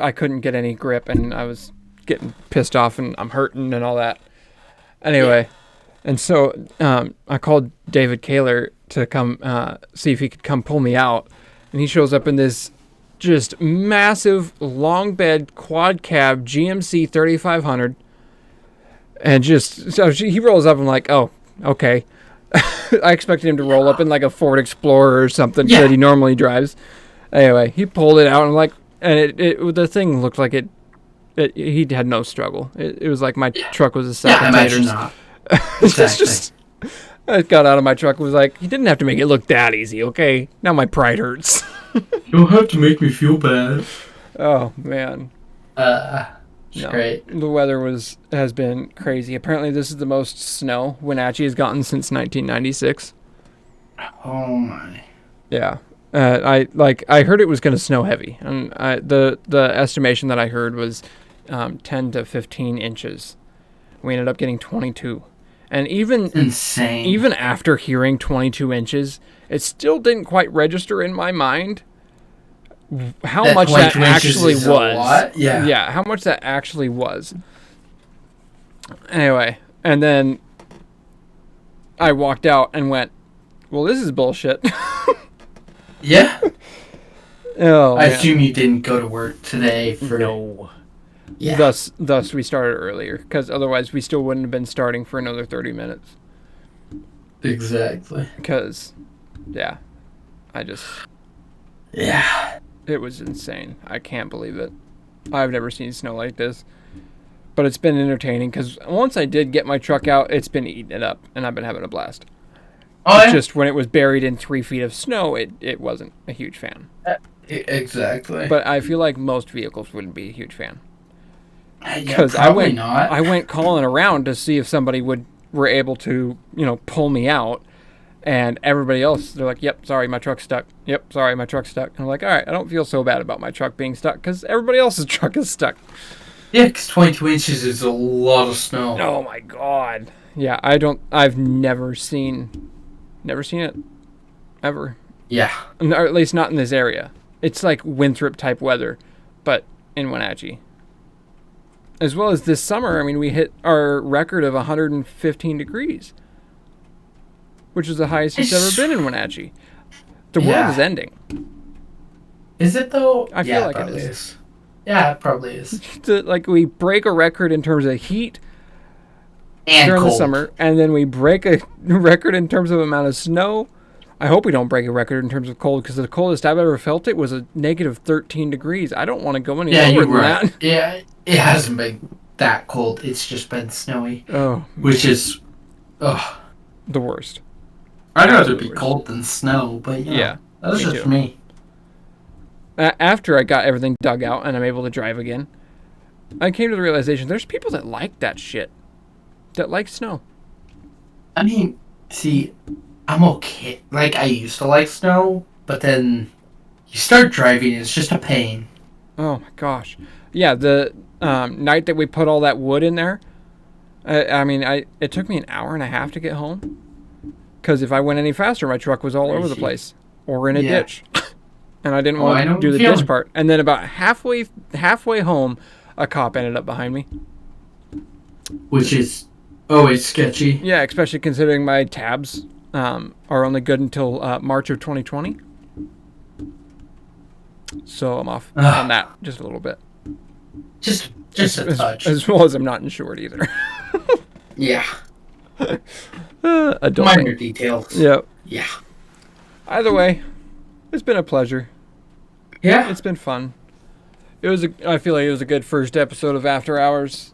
I couldn't get any grip, and I was getting pissed off, and I'm hurting and all that. Anyway, and so I called David Kaler to come see if he could come pull me out, and he shows up in this just massive long bed quad cab GMC 3500, and he rolls up. I'm like, oh, okay. I expected him to roll up in like a Ford Explorer or something that he normally drives. Anyway, he pulled it out, and like, and the thing looked like he had no struggle. It was like my truck was a sack Yeah, I of imagine taters. not. It's Exactly. just, I got out of my truck and was like, he didn't have to make it look that easy, okay? Now my pride hurts. You don't have to make me feel bad. Oh, man. It's great. The weather has been crazy. Apparently this is the most snow Wenatchee has gotten since 1996. Oh my. Yeah. I heard it was going to snow heavy, and the estimation that I heard was 10 to 15 inches. We ended up getting 22. And Insane. even after hearing 22 inches, it still didn't quite register in my mind how That much that 22 inches actually is a was. lot? Yeah. Yeah, how much that actually was. Anyway, and then I walked out and went, well, this is bullshit. Yeah. Oh, I man. assume you didn't go to work today for. No. Yeah. Thus we started earlier, because otherwise we still wouldn't have been starting for another 30 minutes. Exactly. Because, yeah, Yeah. it was insane. I can't believe it. I've never seen snow like this. But it's been entertaining, because once I did get my truck out, it's been eating it up, and I've been having a blast. Oh, yeah. Just when it was buried in 3 feet of snow, it wasn't a huge fan. Exactly. But I feel like most vehicles wouldn't be a huge fan. Yeah, Because probably not. I went calling around to see if somebody were able to, pull me out, and everybody else, they're like, "Yep, sorry, my truck's stuck. Yep, sorry, my truck's stuck." And I'm like, "All right, I don't feel so bad about my truck being stuck, because everybody else's truck is stuck." Yeah, because 22 inches is a lot of snow. Oh my god. Yeah, I've never seen it, ever. Yeah. Or at least not in this area. It's like Winthrop type weather, but in Wenatchee. As well as this summer, I mean, we hit our record of 115 degrees, which is the highest it's ever been in Wenatchee. The world is ending. Is it though? I feel like it probably is. Yeah, it probably is. Like, we break a record in terms of heat And during cold. the summer, and then we break a record in terms of amount of snow. I hope we don't break a record in terms of cold, because the coldest I've ever felt it was a negative 13 degrees. I don't want to go any Yeah, lower you're than right. that. Yeah, it hasn't been that cold. It's just been snowy, Oh, which is, ugh. the worst. I'd rather Absolute be worst. cold than snow, but Yeah, that's me just too. me. After I got everything dug out and I'm able to drive again, I came to the realization there's people that like that shit, that like snow. I mean, see, I'm okay. Like, I used to like snow, but then you start driving, it's just a pain. Oh my gosh. Yeah, the night that we put all that wood in there, it took me an hour and a half to get home. Because if I went any faster, my truck was all over the Crazy. place. Or in a Yeah. ditch. and I didn't Oh, I want know to do the the dish feeling. part. And then about halfway home, a cop ended up behind me. Which is always sketchy. Yeah, especially considering my tabs are only good until March of 2020. So I'm off on that just a little bit. Just a touch. As well as I'm not insured either. Yeah. Adulting. Minor details. Yep. Yeah. Either way, it's been a pleasure. Yeah. It's been fun. I feel like it was a good first episode of After Hours.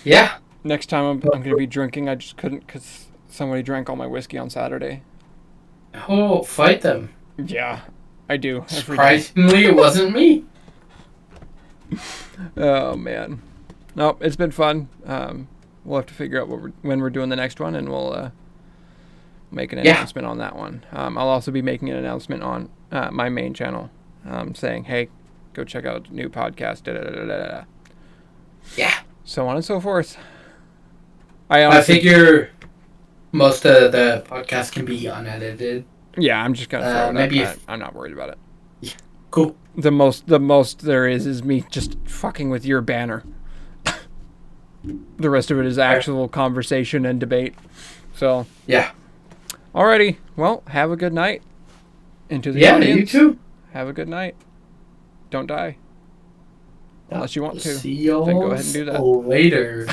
Yeah. Next time I'm going to be drinking. I just couldn't because somebody drank all my whiskey on Saturday. Oh, fight them. Yeah, I do. Every day. Surprisingly, it wasn't me. Oh, man. Nope, it's been fun. We'll have to figure out when we're doing the next one, and we'll make an announcement on that one. I'll also be making an announcement on my main channel saying, hey, go check out the new podcast. Da-da-da-da-da. Yeah. So on and so forth. I figure most of the podcast can be unedited. Yeah, I'm just going to throw it maybe up. I'm not worried about it. Yeah. Cool. The most there is me just fucking with your banner. The rest of it is actual conversation and debate. So yeah. Alrighty. Well, have a good night. Into the Yeah, audience. you too. Have a good night. Don't die. Unless you want to. See y'all Then go ahead and do that. later.